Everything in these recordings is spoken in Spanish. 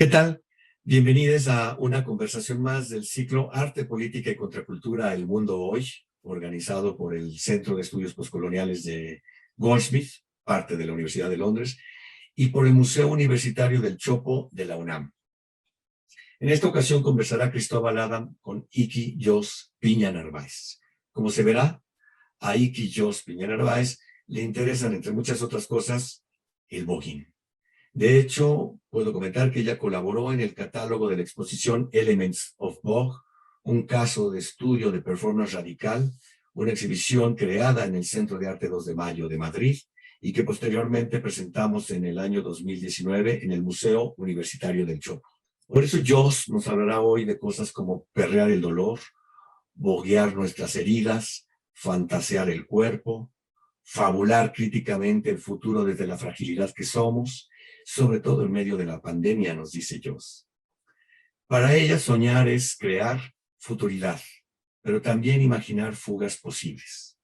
¿Qué tal? Bienvenidos a una conversación más del ciclo Arte, Política y Contracultura, El Mundo Hoy, organizado por el Centro de Estudios Postcoloniales de Goldsmith, parte de la Universidad de Londres, y por el Museo Universitario del Chopo de la UNAM. En esta ocasión conversará Cristóbal Adam con Iki Jos Piña Narváez. Como se verá, a Iki Jos Piña Narváez le interesan, entre muchas otras cosas, el voguing. De hecho, puedo comentar que ella colaboró en el catálogo de la exposición Elements of Vogue, un caso de estudio de performance radical, una exhibición creada en el Centro de Arte 2 de Mayo de Madrid y que posteriormente presentamos en el año 2019 en el Museo Universitario del Chopo. Por eso Jos nos hablará hoy de cosas como perrear el dolor, boguear nuestras heridas, fantasear el cuerpo, fabular críticamente el futuro desde la fragilidad que somos, sobre todo en medio de la pandemia, nos dice Jos. Para ella soñar es crear futuridad, pero también imaginar fugas posibles.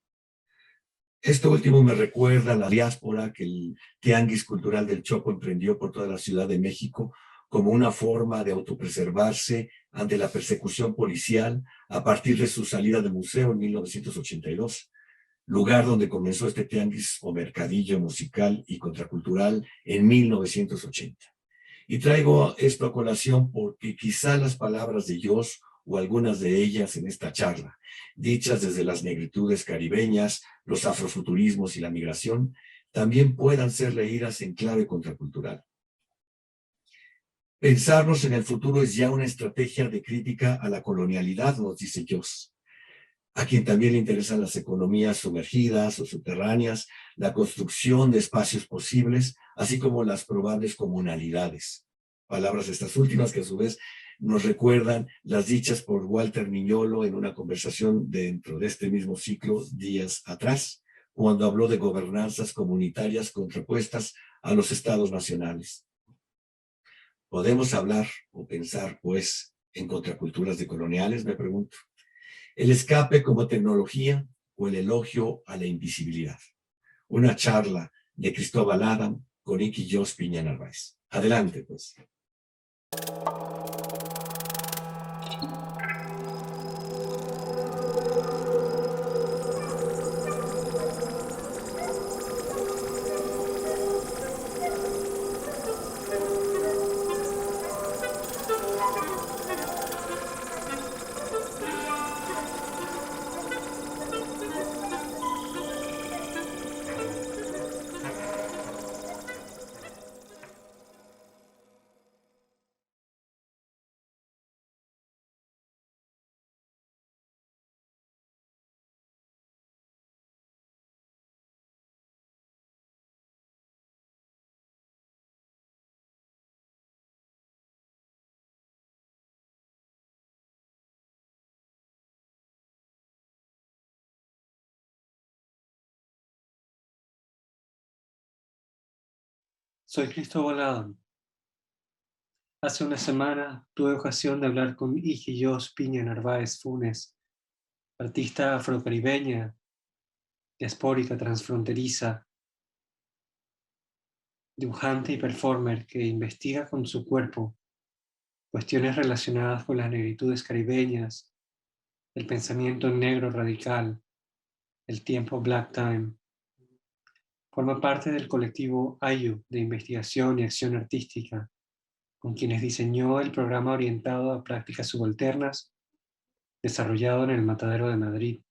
Esto último me recuerda a la diáspora que el Tianguis Cultural del Chopo emprendió por toda la Ciudad de México como una forma de autopreservarse ante la persecución policial a partir de su salida del museo en 1982. Lugar donde comenzó este tianguis o mercadillo musical y contracultural en 1980. Y traigo esto a colación porque quizá las palabras de Jos o algunas de ellas en esta charla, dichas desde las negritudes caribeñas, los afrofuturismos y la migración, también puedan ser leídas en clave contracultural. Pensarnos en el futuro es ya una estrategia de crítica a la colonialidad, nos dice Jos, a quien también le interesan las economías sumergidas o subterráneas, la construcción de espacios posibles, así como las probables comunalidades. Palabras estas últimas que a su vez nos recuerdan las dichas por Walter Miñolo en una conversación dentro de este mismo ciclo días atrás, cuando habló de gobernanzas comunitarias contrapuestas a los estados nacionales. ¿Podemos hablar o pensar, pues, en contraculturas decoloniales? Me pregunto. El escape como tecnología o el elogio a la invisibilidad. Una charla de Cristóbal Adam con Iki Jos Piña Narváez. Adelante, pues. Soy Cristóbal Adam. Hace una semana tuve ocasión de hablar con Iki Jos Piña Narváez Funes, artista afrocaribeña, diaspórica, transfronteriza, dibujante y performer que investiga con su cuerpo cuestiones relacionadas con las negritudes caribeñas, el pensamiento negro radical, el tiempo Black Time. Forma parte del colectivo AYU de investigación y acción artística, con quienes diseñó el programa orientado a prácticas subalternas desarrollado en el Matadero de Madrid,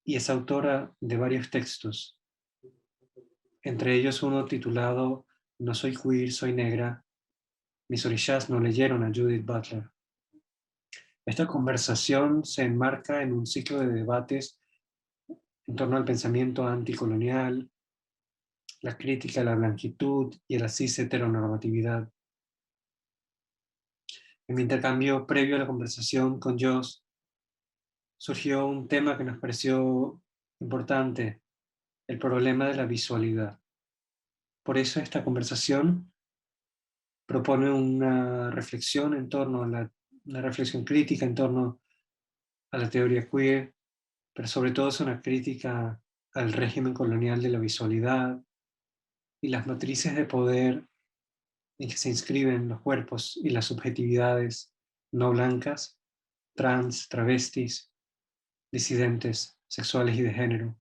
y es autora de varios textos, entre ellos uno titulado No soy queer, soy negra, mis orishas no leyeron a Judith Butler. Esta conversación se enmarca en un ciclo de debates en torno al pensamiento anticolonial, la crítica a la blanquitud y a la cis heteronormatividad. En mi intercambio previo a la conversación con Jos, surgió un tema que nos pareció importante, el problema de la visualidad. Por eso esta conversación propone una reflexión en torno a una reflexión crítica en torno a la teoría queer, pero sobre todo es una crítica al régimen colonial de la visualidad y las matrices de poder en que se inscriben los cuerpos y las subjetividades no blancas, trans, travestis, disidentes sexuales y de género.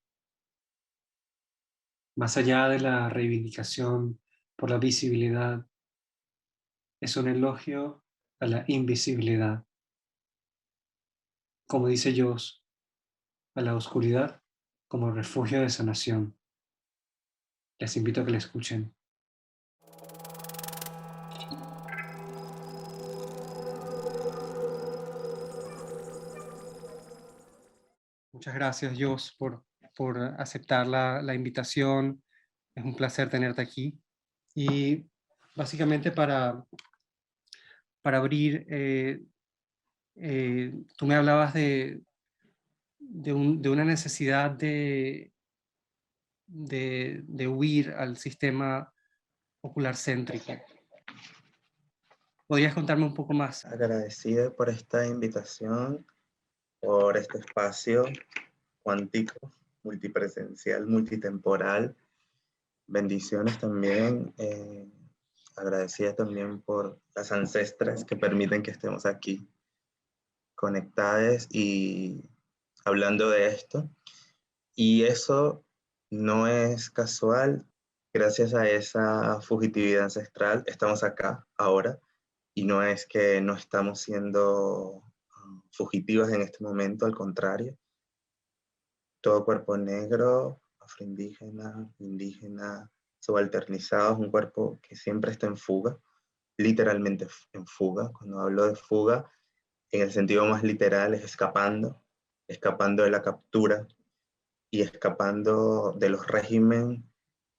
Más allá de la reivindicación por la visibilidad, es un elogio a la invisibilidad. Como dice Joss, a la oscuridad como refugio de sanación. Les invito a que la escuchen. Muchas gracias, Joss, por aceptar la invitación. Es un placer tenerte aquí. Y básicamente para abrir, tú me hablabas de una necesidad de huir al sistema ocular céntrico. ¿Podrías contarme un poco más? Agradecido por esta invitación, por este espacio cuántico, multipresencial, multitemporal. Bendiciones también. Agradecida también por las ancestras que permiten que estemos aquí conectadas y hablando de esto. Y eso no es casual. Gracias a esa fugitividad ancestral estamos acá ahora. Y no es que no estamos siendo fugitivas en este momento, al contrario. Todo cuerpo negro, afroindígena, indígena, subalternizado, es un cuerpo que siempre está en fuga, literalmente en fuga. Cuando hablo de fuga, en el sentido más literal, es escapando de la captura y escapando de los regímenes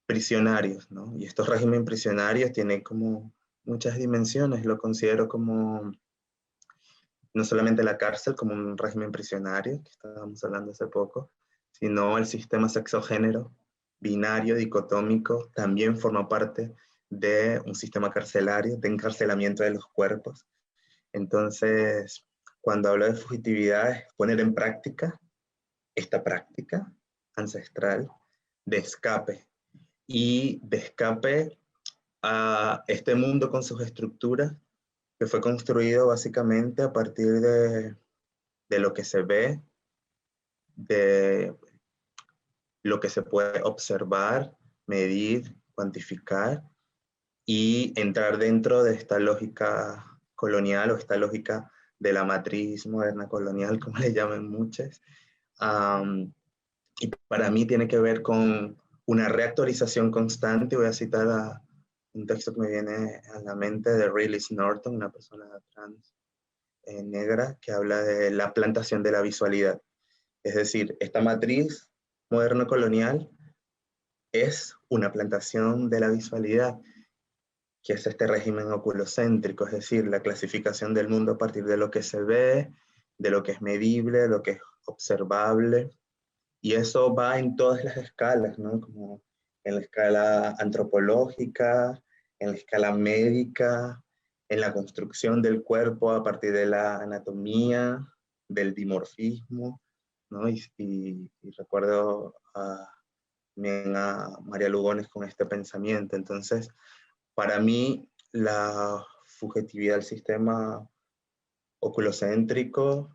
prisionarios, ¿no? Y estos regímenes prisionarios tienen como muchas dimensiones. Lo considero como no solamente la cárcel como un régimen prisionario, que estábamos hablando hace poco, sino el sistema sexogénero, binario, dicotómico, también forma parte de un sistema carcelario, de encarcelamiento de los cuerpos. Entonces, cuando hablo de fugitividad, es poner en práctica esta práctica ancestral de escape, y de escape a este mundo con sus estructuras, que fue construido básicamente a partir de lo que se ve, de lo que se puede observar, medir, cuantificar, y entrar dentro de esta lógica colonial o esta lógica de la matriz moderna colonial, como le llaman muchos. Y para mí tiene que ver con una reactualización constante. Voy a citar un texto que me viene a la mente de Riley Norton, una persona trans negra, que habla de la plantación de la visualidad. Es decir, esta matriz moderno-colonial es una plantación de la visualidad, que es este régimen oculocéntrico, es decir, la clasificación del mundo a partir de lo que se ve, de lo que es medible, de lo que es observable, y eso va en todas las escalas, ¿no? Como en la escala antropológica, en la escala médica, en la construcción del cuerpo a partir de la anatomía, del dimorfismo, ¿no? Y recuerdo también a María Lugones con este pensamiento. Entonces, para mí, la subjetividad del sistema oculocéntrico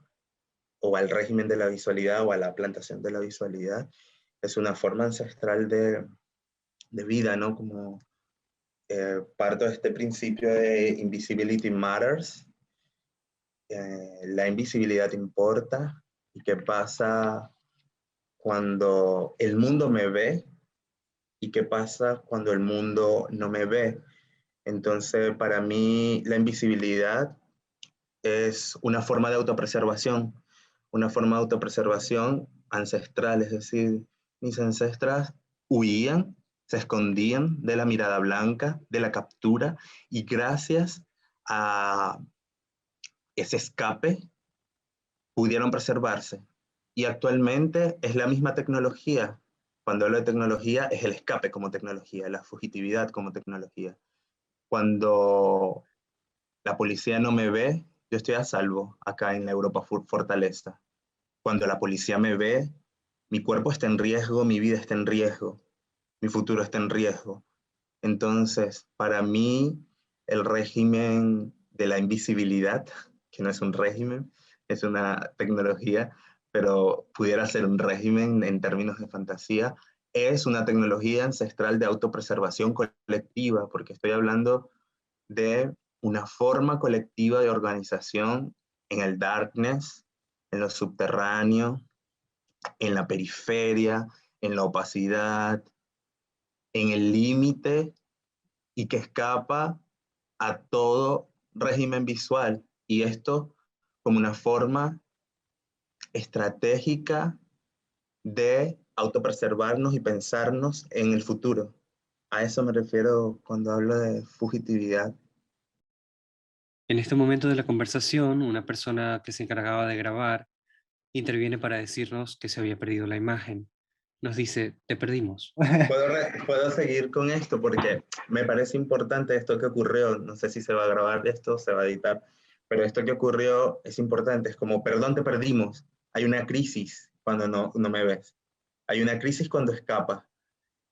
o al régimen de la visualidad o a la plantación de la visualidad es una forma ancestral de vida, ¿no? Como parto de este principio de invisibility matters, la invisibilidad importa, y qué pasa cuando el mundo me ve y qué pasa cuando el mundo no me ve. Entonces, para mí, la invisibilidad es una forma de autopreservación ancestral, es decir, mis ancestras huían, se escondían de la mirada blanca, de la captura, y gracias a ese escape pudieron preservarse. Y actualmente es la misma tecnología. Cuando hablo de tecnología, es el escape como tecnología, la fugitividad como tecnología. Cuando la policía no me ve, yo estoy a salvo acá en la Europa fortaleza. Cuando la policía me ve, mi cuerpo está en riesgo, mi vida está en riesgo, mi futuro está en riesgo. Entonces, para mí, el régimen de la invisibilidad, que no es un régimen, es una tecnología, pero pudiera ser un régimen en términos de fantasía. Es una tecnología ancestral de autopreservación colectiva, porque estoy hablando de una forma colectiva de organización en el darkness, en lo subterráneo, en la periferia, en la opacidad, en el límite, y que escapa a todo régimen visual. Y esto como una forma estratégica de autopreservarnos y pensarnos en el futuro. A eso me refiero cuando hablo de fugitividad. En este momento de la conversación, una persona que se encargaba de grabar interviene para decirnos que se había perdido la imagen. Nos dice, te perdimos. Puedo seguir con esto porque me parece importante esto que ocurrió. No sé si se va a grabar esto, se va a editar, pero esto que ocurrió es importante. Es como, perdón, te perdimos. Hay una crisis cuando no me ves. Hay una crisis cuando escapa.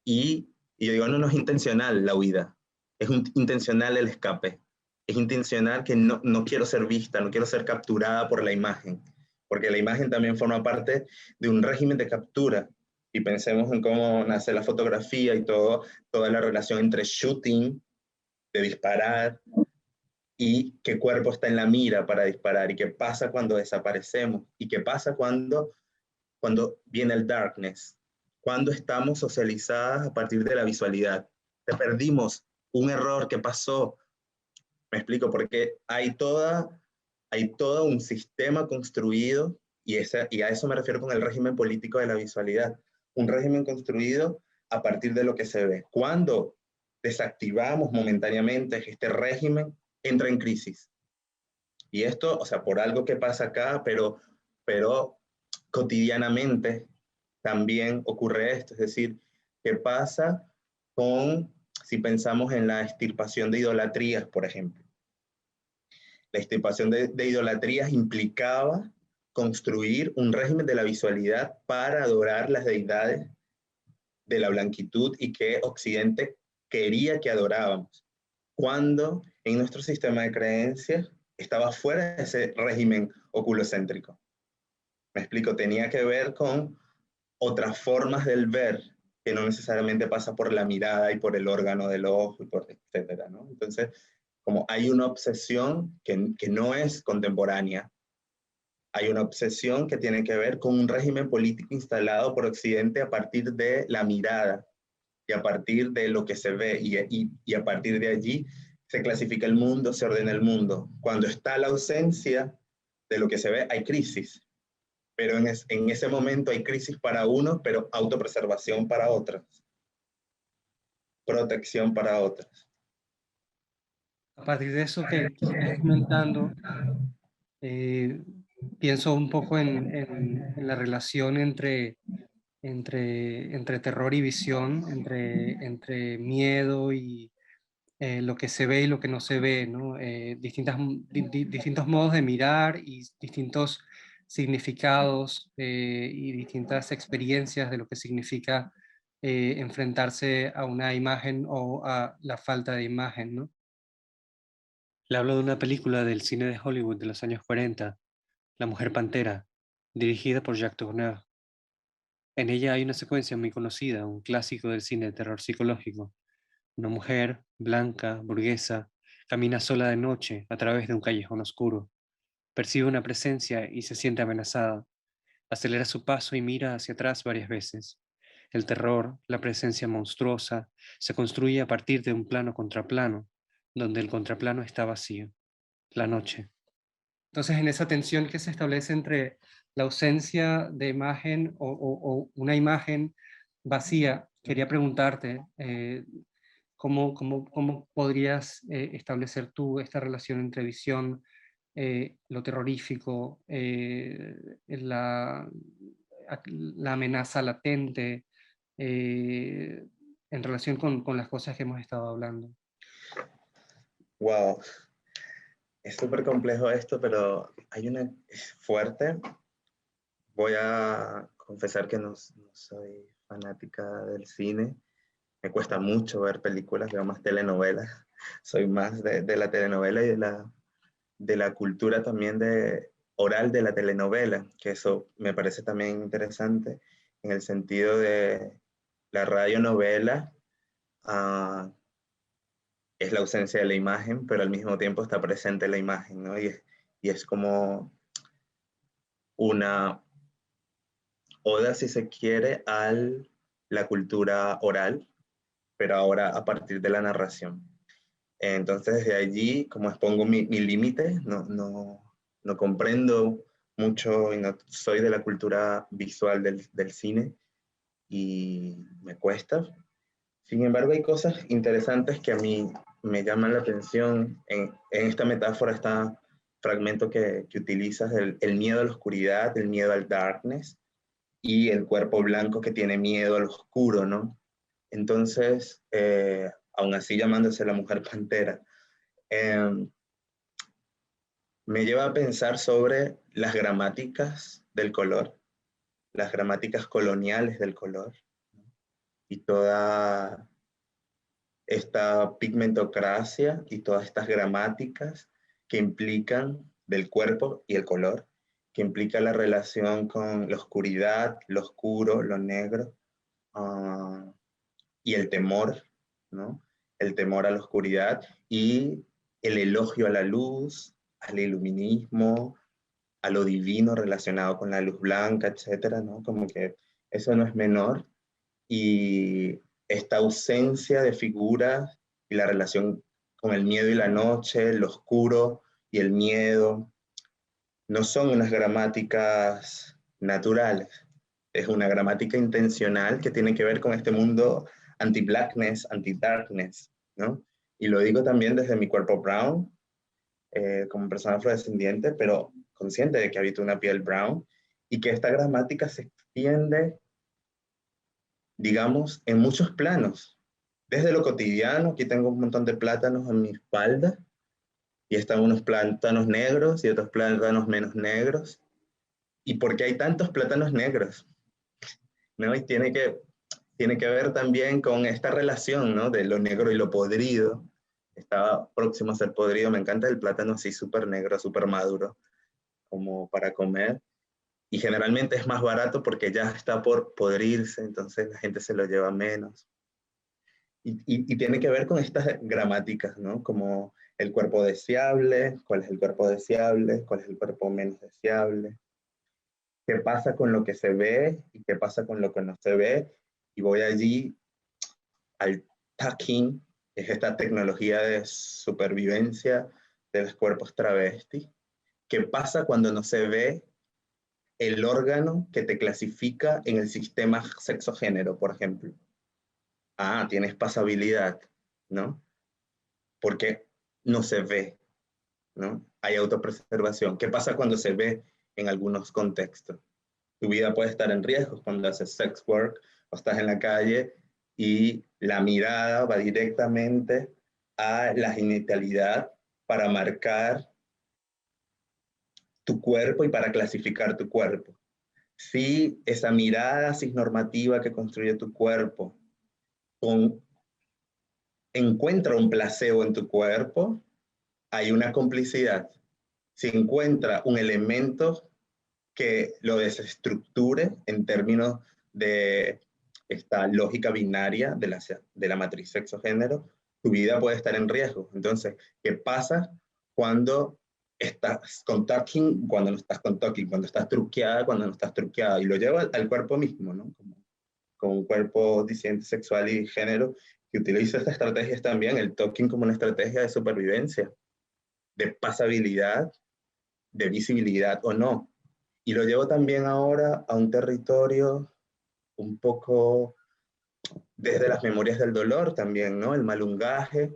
Y yo digo, no, no es intencional la huida. Es intencional el escape. Es intencional que no quiero ser vista, no quiero ser capturada por la imagen. Porque la imagen también forma parte de un régimen de captura. Y pensemos en cómo nace la fotografía y toda la relación entre shooting, de disparar, y qué cuerpo está en la mira para disparar, y qué pasa cuando desaparecemos, y qué pasa cuando viene el darkness, cuando estamos socializadas a partir de la visualidad. Te perdimos, un error que pasó. Me explico, porque hay todo un sistema construido, y a eso me refiero con el régimen político de la visualidad. Un régimen construido a partir de lo que se ve. Cuando desactivamos momentáneamente este régimen, entra en crisis. Y esto, o sea, por algo que pasa acá, pero cotidianamente también ocurre esto. Es decir, ¿qué pasa si pensamos en la extirpación de idolatrías, por ejemplo? La extirpación de idolatrías implicaba construir un régimen de la visualidad para adorar las deidades de la blanquitud y que Occidente quería que adorábamos, cuando en nuestro sistema de creencias estaba fuera de ese régimen oculocéntrico. Me explico, tenía que ver con otras formas del ver que no necesariamente pasa por la mirada y por el órgano del ojo, y por etcétera, ¿no? Entonces, como hay una obsesión que no es contemporánea, hay una obsesión que tiene que ver con un régimen político instalado por Occidente a partir de la mirada y a partir de lo que se ve, y a partir de allí se clasifica el mundo, se ordena el mundo. Cuando está la ausencia de lo que se ve, hay crisis, pero en ese momento hay crisis para unos, pero autopreservación para otros, protección para otros. A partir de eso que estás comentando, eh, pienso un poco en la relación entre terror y visión, entre miedo y lo que se ve y lo que no se ve, ¿no? Distintos modos de mirar y distintos significados y distintas experiencias de lo que significa enfrentarse a una imagen o a la falta de imagen, ¿no? Le hablo de una película del cine de Hollywood de los años 40, La Mujer Pantera, dirigida por Jacques Tourneur. En ella hay una secuencia muy conocida, un clásico del cine de terror psicológico. Una mujer, blanca, burguesa, camina sola de noche a través de un callejón oscuro. Percibe una presencia y se siente amenazada. Acelera su paso y mira hacia atrás varias veces. El terror, la presencia monstruosa, se construye a partir de un plano contraplano, donde el contraplano está vacío. La noche. Entonces, en esa tensión que se establece entre la ausencia de imagen o una imagen vacía, quería preguntarte, ¿cómo podrías establecer tú esta relación entre visión, lo terrorífico, la amenaza latente, en relación con las cosas que hemos estado hablando? Wow, es súper complejo esto, pero es fuerte. Voy a confesar que no soy fanática del cine. Me cuesta mucho ver películas, veo más telenovelas. soy más de la telenovela y de la cultura también oral de la telenovela, que eso me parece también interesante en el sentido de la radionovela. ah, es la ausencia de la imagen, pero al mismo tiempo está presente la imagen, ¿no? Y es como una oda, si se quiere, a la cultura oral, pero ahora a partir de la narración. Entonces, desde allí, como expongo mi límite, no comprendo mucho y no soy de la cultura visual del cine y me cuesta. Sin embargo, hay cosas interesantes que a mí me llaman la atención en esta metáfora, este fragmento que utilizas, el miedo a la oscuridad, el miedo al darkness y el cuerpo blanco que tiene miedo al oscuro, ¿no? Entonces, aún así llamándose la mujer pantera, eh, me lleva a pensar sobre las gramáticas del color, las gramáticas coloniales del color y toda esta pigmentocracia y todas estas gramáticas que implican del cuerpo y el color, que implica la relación con la oscuridad, lo oscuro, lo negro, y el temor, ¿no? El temor a la oscuridad y el elogio a la luz, al iluminismo, a lo divino relacionado con la luz blanca, etcétera, ¿no? Como que eso no es menor. Y esta ausencia de figuras y la relación con el miedo y la noche, lo oscuro y el miedo, no son unas gramáticas naturales, es una gramática intencional que tiene que ver con este mundo anti-blackness, anti-darkness, ¿no? Y lo digo también desde mi cuerpo brown, como persona afrodescendiente, pero consciente de que habito una piel brown, y que esta gramática se extiende, digamos, en muchos planos. Desde lo cotidiano, aquí tengo un montón de plátanos en mi espalda, y están unos plátanos negros y otros plátanos menos negros. ¿Y por qué hay tantos plátanos negros? ¿No? Y tiene que ver también con esta relación, ¿no? De lo negro y lo podrido. Estaba próximo a ser podrido. Me encanta el plátano así súper negro, súper maduro, como para comer. Y generalmente es más barato porque ya está por podrirse, entonces la gente se lo lleva menos. Y tiene que ver con estas gramáticas, ¿no? Como el cuerpo deseable, cuál es el cuerpo deseable, cuál es el cuerpo menos deseable, qué pasa con lo que se ve y qué pasa con lo que no se ve. Y voy allí al tucking, que es esta tecnología de supervivencia de los cuerpos travesti. ¿Qué pasa cuando no se ve el órgano que te clasifica en el sistema sexo-género, por ejemplo? Ah, tienes pasabilidad, ¿no? Porque no se ve, ¿no? Hay autopreservación. ¿Qué pasa cuando se ve en algunos contextos? Tu vida puede estar en riesgo cuando haces sex work o estás en la calle y la mirada va directamente a la genitalidad para marcar tu cuerpo y para clasificar tu cuerpo. Si esa mirada cisnormativa que construye tu cuerpo con, encuentra un placebo en tu cuerpo, hay una complicidad. Si encuentra un elemento que lo desestructure en términos de esta lógica binaria de la matriz sexo-género, tu vida puede estar en riesgo. Entonces, ¿qué pasa cuando estás con talking, cuando no estás con talking, cuando estás truqueada, cuando no estás truqueada? Y lo lleva al cuerpo mismo, ¿no? Como un cuerpo disidente sexual y género que utiliza estas estrategias también, el talking como una estrategia de supervivencia, de pasabilidad, de visibilidad o no. Y lo llevo también ahora a un territorio un poco desde las memorias del dolor también, ¿no? El malungaje,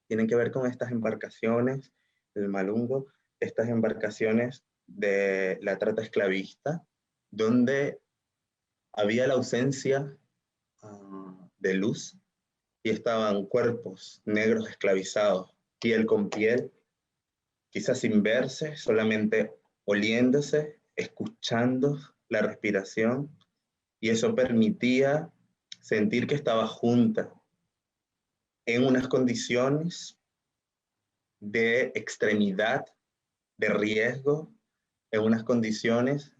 tienen que ver con estas embarcaciones, el malungo, estas embarcaciones de la trata esclavista, donde había la ausencia de luz y estaban cuerpos negros esclavizados, piel con piel, quizás sin verse, solamente oliéndose, escuchando la respiración, y eso permitía sentir que estaba junta, en unas condiciones de extremidad, de riesgo, en unas condiciones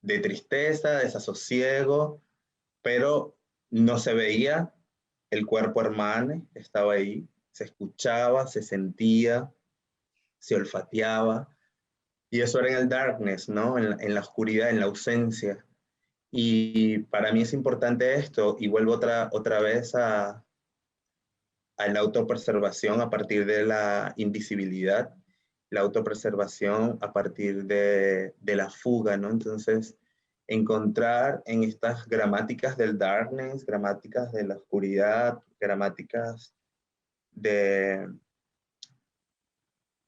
de tristeza, desasosiego, pero no se veía el cuerpo hermano, estaba ahí, se escuchaba, se sentía, se olfateaba, y eso era en el darkness, ¿no? En la oscuridad, en la ausencia. Y para mí es importante esto, y vuelvo otra vez a la autopreservación a partir de la invisibilidad, la autopreservación a partir de la fuga, ¿no? Entonces, encontrar en estas gramáticas del darkness, gramáticas de la oscuridad, gramáticas de,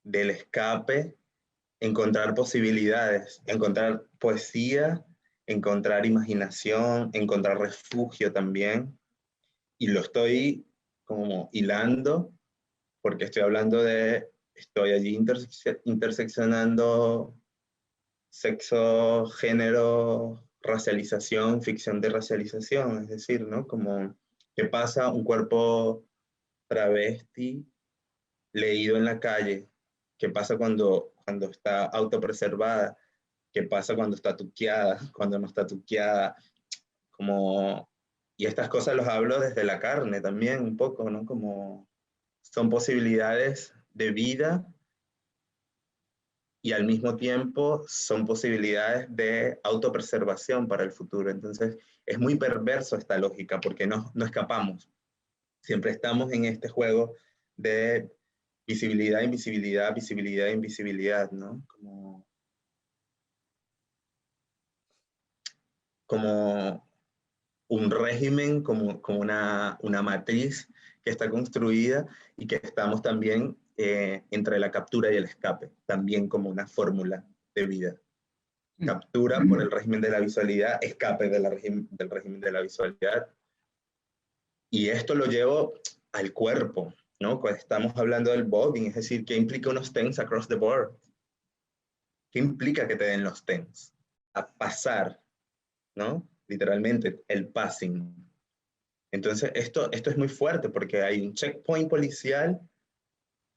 del escape, encontrar posibilidades, encontrar poesía, encontrar imaginación, encontrar refugio también. Y lo estoy como hilando porque estoy allí interseccionando sexo, género, racialización, ficción de racialización, es decir, ¿no? Como, ¿qué pasa un cuerpo travesti leído en la calle? ¿Qué pasa cuando está autopreservada? ¿Qué pasa cuando está tuqueada? Cuando no está tuqueada? Como, y estas cosas los hablo desde la carne también un poco, ¿no? Como son posibilidades de vida y al mismo tiempo son posibilidades de autopreservación para el futuro. Entonces es muy perverso esta lógica porque no escapamos. Siempre estamos en este juego de visibilidad, invisibilidad, visibilidad, invisibilidad, ¿no? Como un régimen, como una matriz que está construida y que estamos también entre la captura y el escape, también como una fórmula de vida. Captura por el régimen de la visualidad, escape del régimen de la visualidad. Y esto lo llevo al cuerpo, ¿no? Cuando estamos hablando del voguing, es decir, ¿qué implica unos TENS across the board? ¿Qué implica que te den los TENS? A pasar, ¿no? Literalmente, el passing. Entonces, esto es muy fuerte porque hay un checkpoint policial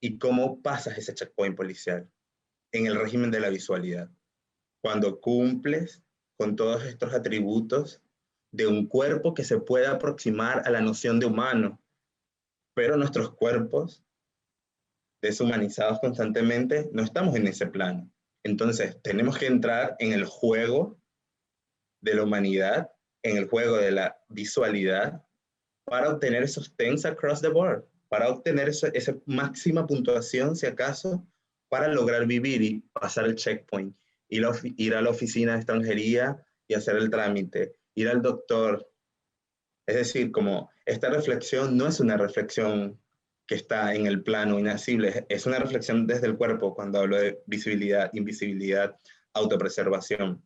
y cómo pasas ese checkpoint policial en el régimen de la visualidad. Cuando cumples con todos estos atributos de un cuerpo que se puede aproximar a la noción de humano, pero nuestros cuerpos, deshumanizados constantemente, no estamos en ese plano. Entonces, tenemos que entrar en el juego de la humanidad, en el juego de la visualidad, para obtener esos TENS across the board, para obtener esa máxima puntuación, si acaso, para lograr vivir y pasar el checkpoint, ir a la oficina de extranjería y hacer el trámite, ir al doctor. Es decir, como esta reflexión no es una reflexión que está en el plano inacible, es una reflexión desde el cuerpo cuando hablo de visibilidad, invisibilidad, autopreservación.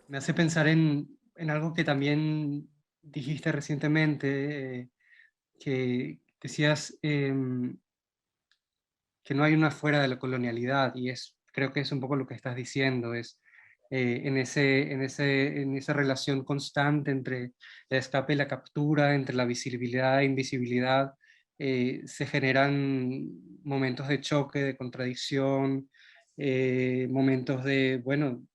Me hace pensar en algo que también dijiste recientemente, que decías que no hay una fuera de la colonialidad, y creo que es un poco lo que estás diciendo, es en esa relación constante entre el escape y la captura, entre la visibilidad e invisibilidad, se generan momentos de choque, de contradicción, momentos de, bueno,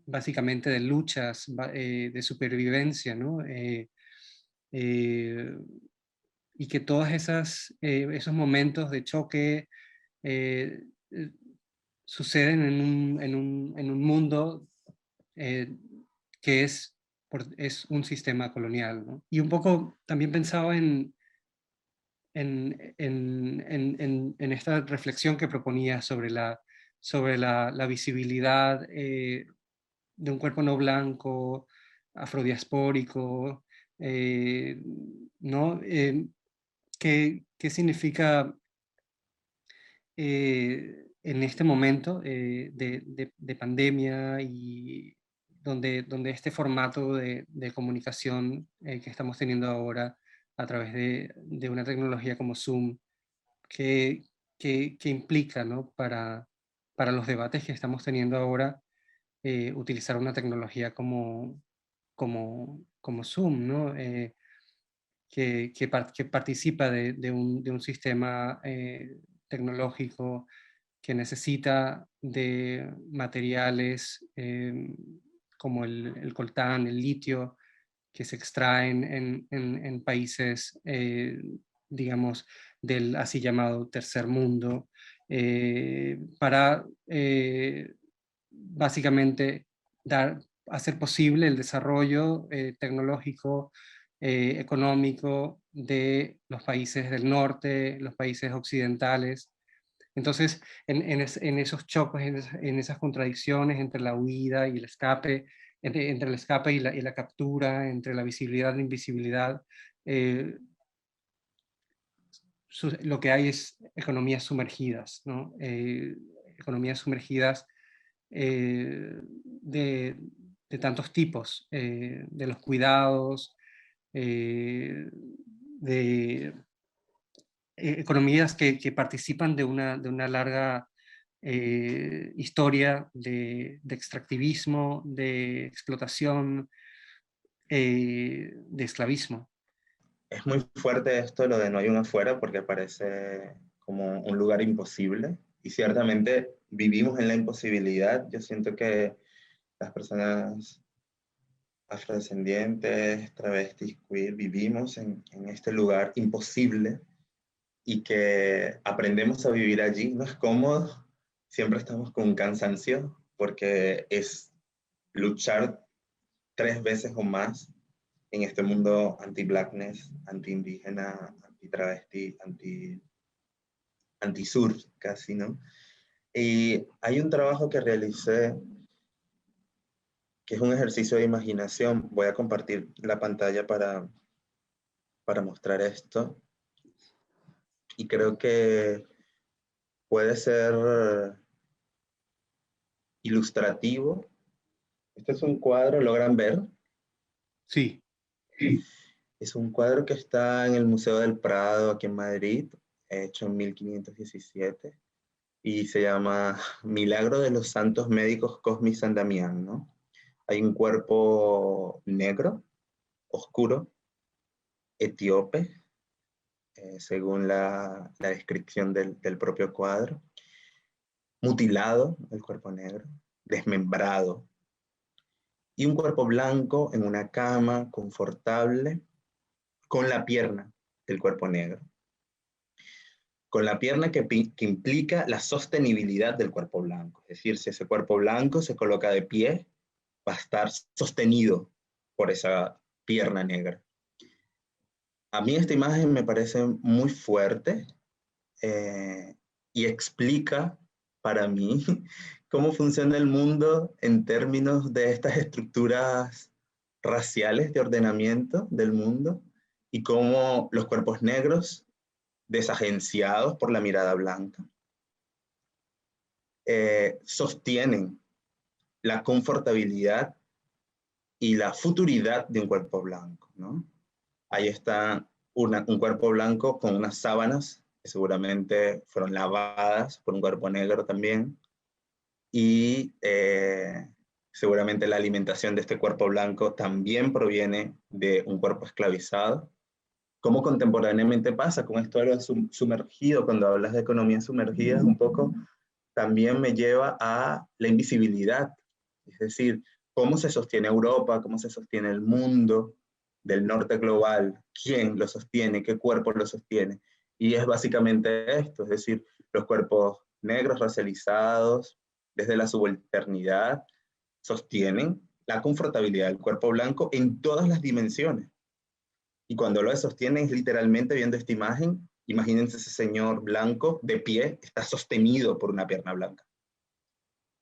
básicamente de luchas, de supervivencia, ¿no? Eh, y que todos esos momentos de choque eh, eh, suceden en un mundo eh, que es un sistema colonial, ¿no? Y un poco también pensaba en esta reflexión que proponía sobre la visibilidad de un cuerpo no blanco, afrodiaspórico, ¿no? ¿Qué significa en este momento de pandemia y donde este formato de comunicación que estamos teniendo ahora a través de una tecnología como Zoom, qué implica, ¿no? para los debates que estamos teniendo ahora utilizar una tecnología como Zoom, ¿no? Que participa de un sistema tecnológico que necesita de materiales como el coltán, el litio, que se extraen en países, digamos, del así llamado tercer mundo, para básicamente hacer posible el desarrollo tecnológico, económico de los países del norte, los países occidentales. Entonces, en esos choques, en esas contradicciones entre la huida y el escape, entre el escape y la captura, entre la visibilidad y la invisibilidad, eh, lo que hay es economías sumergidas, ¿no? Economías sumergidas de tantos tipos, de los cuidados, de economías que participan de una larga historia de extractivismo, de explotación, de esclavismo. Es muy fuerte esto, lo de no hay uno afuera, porque parece como un lugar imposible. Y ciertamente vivimos en la imposibilidad. Yo siento que las personas afrodescendientes, travestis, queer, vivimos en este lugar imposible y que aprendemos a vivir allí. No es cómodo, siempre estamos con un cansancio, porque es luchar 3 veces o más en este mundo anti-blackness, anti-indígena, anti-travesti, anti-sur casi, ¿no? Y hay un trabajo que realicé que es un ejercicio de imaginación. Voy a compartir la pantalla para mostrar esto. Y creo que puede ser ilustrativo. Este es un cuadro, ¿logran ver? Sí. Es un cuadro que está en el Museo del Prado, aquí en Madrid, hecho en 1517, y se llama Milagro de los Santos Médicos Cosme y San Damián, ¿no? Hay un cuerpo negro, oscuro, etíope, según la descripción del propio cuadro, mutilado, el cuerpo negro, desmembrado, y un cuerpo blanco en una cama confortable, con la pierna del cuerpo negro, con la pierna que implica la sostenibilidad del cuerpo blanco. Es decir, si ese cuerpo blanco se coloca de pie, va a estar sostenido por esa pierna negra. A mí esta imagen me parece muy fuerte eh, y explica para mí cómo funciona el mundo en términos de estas estructuras raciales de ordenamiento del mundo y cómo los cuerpos negros, desagenciados por la mirada blanca, sostienen la confortabilidad y la futuridad de un cuerpo blanco, ¿no? Ahí está un cuerpo blanco con unas sábanas que seguramente fueron lavadas por un cuerpo negro también, y seguramente la alimentación de este cuerpo blanco también proviene de un cuerpo esclavizado. ¿Cómo contemporáneamente pasa con esto de lo sumergido? Cuando hablas de economía sumergida, un poco también me lleva a la invisibilidad, es decir, cómo se sostiene Europa, cómo se sostiene el mundo del norte global, quién lo sostiene, qué cuerpo lo sostiene. Y es básicamente esto, es decir, los cuerpos negros racializados desde la subalternidad sostienen la confortabilidad del cuerpo blanco en todas las dimensiones. Y cuando lo sostienen es literalmente viendo esta imagen. Imagínense ese señor blanco de pie, está sostenido por una pierna blanca.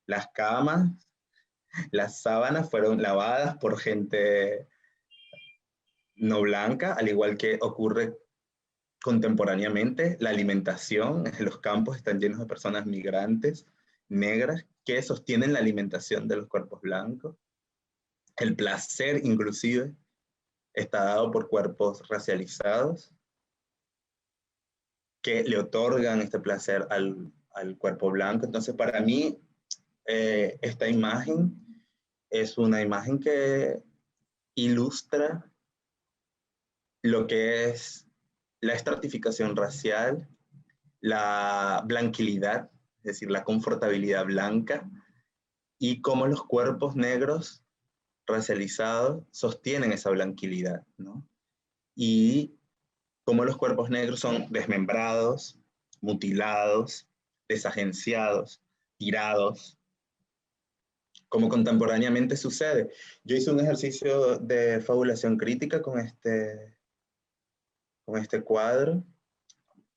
Las camas, las sábanas fueron lavadas por gente no blanca, al igual que ocurre contemporáneamente. La alimentación en los campos están llenos de personas migrantes, negras, que sostienen la alimentación de los cuerpos blancos. El placer, inclusive, está dado por cuerpos racializados que le otorgan este placer al cuerpo blanco. Entonces, para mí, esta imagen es una imagen que ilustra lo que es la estratificación racial, la blanquilidad, es decir, la confortabilidad blanca, y cómo los cuerpos negros racializados sostienen esa blanquilidad, ¿no? Y cómo los cuerpos negros son desmembrados, mutilados, desagenciados, tirados, como contemporáneamente sucede. Yo hice un ejercicio de fabulación crítica con este cuadro,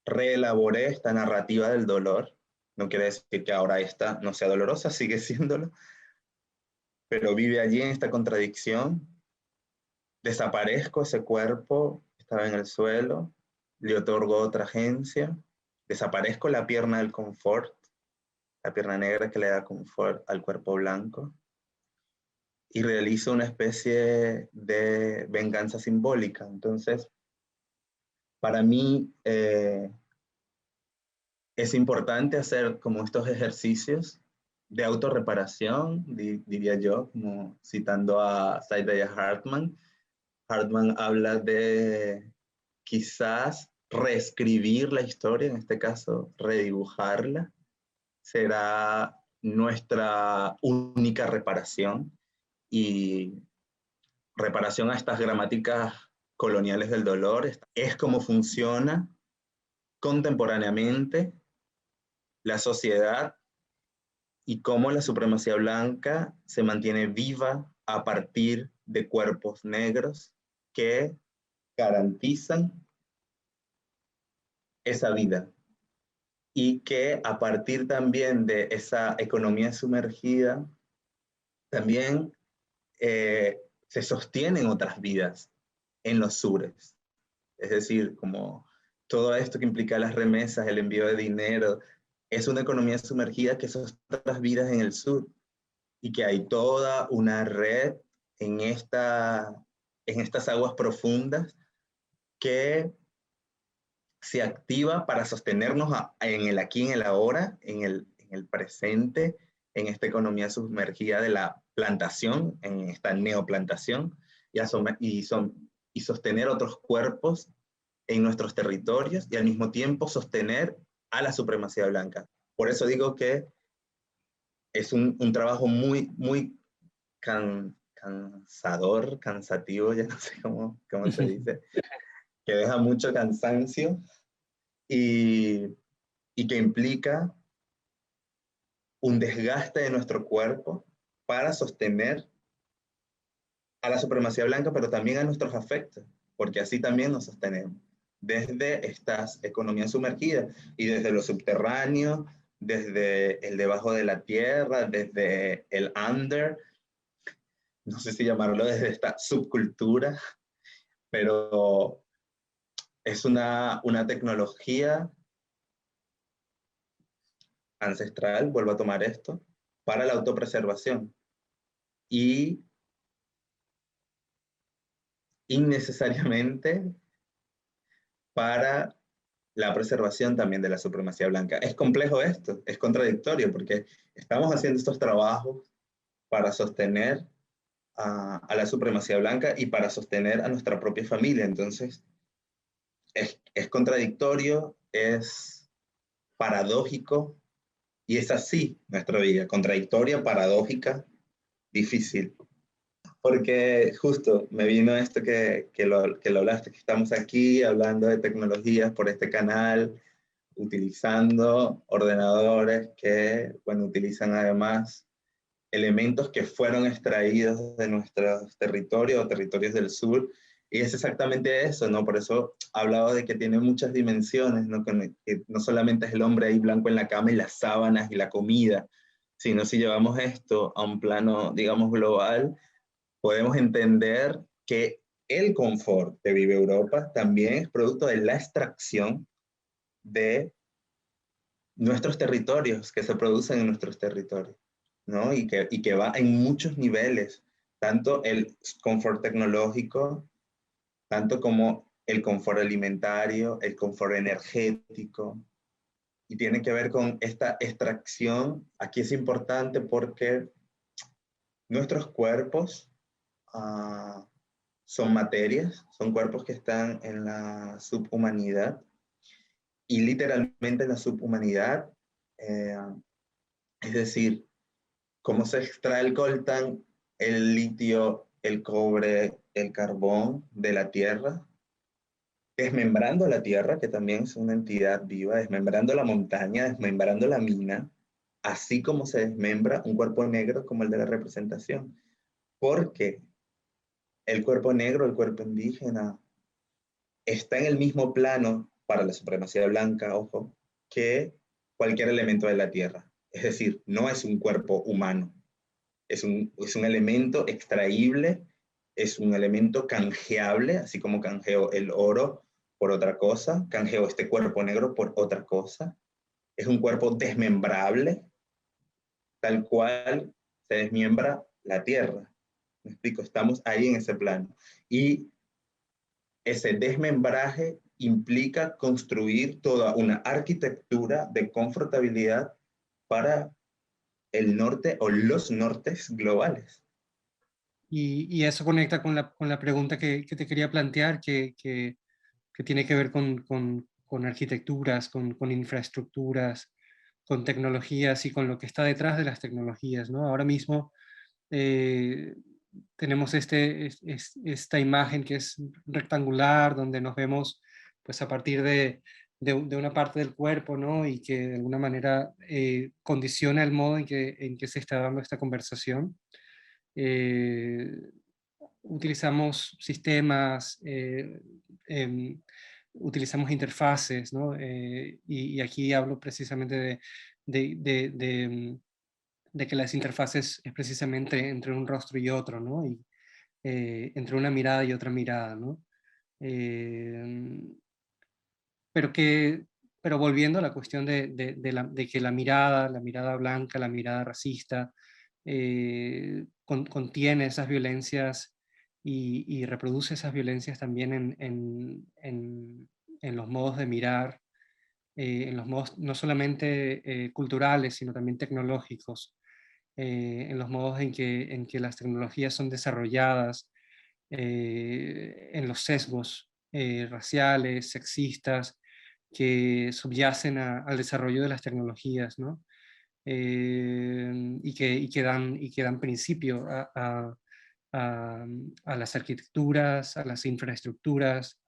reelaboré esta narrativa del dolor, no quiere decir que ahora esta no sea dolorosa, sigue siéndolo, pero vive allí en esta contradicción. Desaparezco ese cuerpo, estaba en el suelo, le otorgo otra agencia, desaparezco la pierna del confort, la pierna negra que le da confort al cuerpo blanco, y realizo una especie de venganza simbólica. Entonces, para mí es importante hacer como estos ejercicios de autorreparación, diría yo, como citando a Saidiya Hartman. Hartman habla de quizás reescribir la historia, en este caso redibujarla, será nuestra única reparación, y reparación a estas gramáticas coloniales del dolor es como funciona contemporáneamente la sociedad y cómo la supremacía blanca se mantiene viva a partir de cuerpos negros que garantizan esa vida, y que a partir también de esa economía sumergida también se sostienen otras vidas en los sures. Es decir, como todo esto que implica las remesas, el envío de dinero, es una economía sumergida que sostiene otras vidas en el sur, y que hay toda una red en, en estas aguas profundas que se activa para sostenernos en el aquí, en el ahora, en el presente, en esta economía sumergida de la plantación, en esta neoplantación, y sostener otros cuerpos en nuestros territorios, y al mismo tiempo sostener a la supremacía blanca. Por eso digo que es un trabajo muy, muy cansador, cansativo, ya no sé cómo se dice, que deja mucho cansancio, y, y que implica un desgaste de nuestro cuerpo para sostener a la supremacía blanca, pero también a nuestros afectos, porque así también nos sostenemos desde estas economías sumergidas y desde lo subterráneo, desde el debajo de la tierra, desde el under, no sé si llamarlo desde esta subcultura, pero es una tecnología ancestral, vuelvo a tomar esto, para la autopreservación, y innecesariamente para la preservación también de la supremacía blanca. Es complejo esto, es contradictorio, porque estamos haciendo estos trabajos para sostener a la supremacía blanca y para sostener a nuestra propia familia. Entonces, es contradictorio, es paradójico, y es así nuestra vida, contradictoria, paradójica, difícil. Porque justo me vino esto que lo hablaste, que estamos aquí hablando de tecnologías por este canal, utilizando ordenadores que, bueno, utilizan además elementos que fueron extraídos de nuestros territorios o territorios del sur, y es exactamente eso, ¿no? Por eso hablaba de que tiene muchas dimensiones, ¿no? Que no solamente es el hombre ahí blanco en la cama y las sábanas y la comida, sino si llevamos esto a un plano, digamos, global, podemos entender que el confort que vive Europa también es producto de la extracción de nuestros territorios, que se producen en nuestros territorios, ¿no? Y que va en muchos niveles, tanto el confort tecnológico, tanto como el confort alimentario, el confort energético, y tiene que ver con esta extracción. Aquí es importante porque nuestros cuerpos son materias, son cuerpos que están en la subhumanidad, y literalmente en la subhumanidad, es decir, cómo se extrae el coltán, el litio, el cobre, el carbón de la tierra, desmembrando la tierra, que también es una entidad viva, desmembrando la montaña, desmembrando la mina, así como se desmembra un cuerpo negro como el de la representación. Porque el cuerpo negro, el cuerpo indígena, está en el mismo plano para la supremacía blanca, ojo, que cualquier elemento de la tierra. Es decir, no es un cuerpo humano, es un elemento extraíble, es un elemento canjeable, así como canjeo el oro por otra cosa, canjeo este cuerpo negro por otra cosa. Es un cuerpo desmembrable, tal cual se desmiembra la tierra. Me explico, estamos ahí en ese plano. Y ese desmembraje implica construir toda una arquitectura de confortabilidad para el norte o los nortes globales. Y eso conecta con la pregunta que te quería plantear, que tiene que ver con arquitecturas, con infraestructuras, con tecnologías y con lo que está detrás de las tecnologías, ¿no? Ahora mismo tenemos esta imagen que es rectangular, donde nos vemos pues a partir de una parte del cuerpo, ¿no? Y que de alguna manera condiciona el modo en que se está dando esta conversación. Eh, Utilizamos sistemas, utilizamos interfaces, ¿no? Y aquí hablo precisamente de, de, de, mm, de que las interfaces es precisamente entre un rostro y otro, ¿no? Y entre una mirada y otra mirada, ¿no? Eh, pero que, pero volviendo a la cuestión de que la mirada blanca, la mirada racista, contiene esas violencias y reproduce esas violencias también en los modos de mirar, en los modos no solamente culturales, sino también tecnológicos, en los modos en que las tecnologías son desarrolladas, en los sesgos raciales, sexistas, que subyacen al desarrollo de las tecnologías, ¿no? Y que dan principio a las arquitecturas, a las infraestructuras.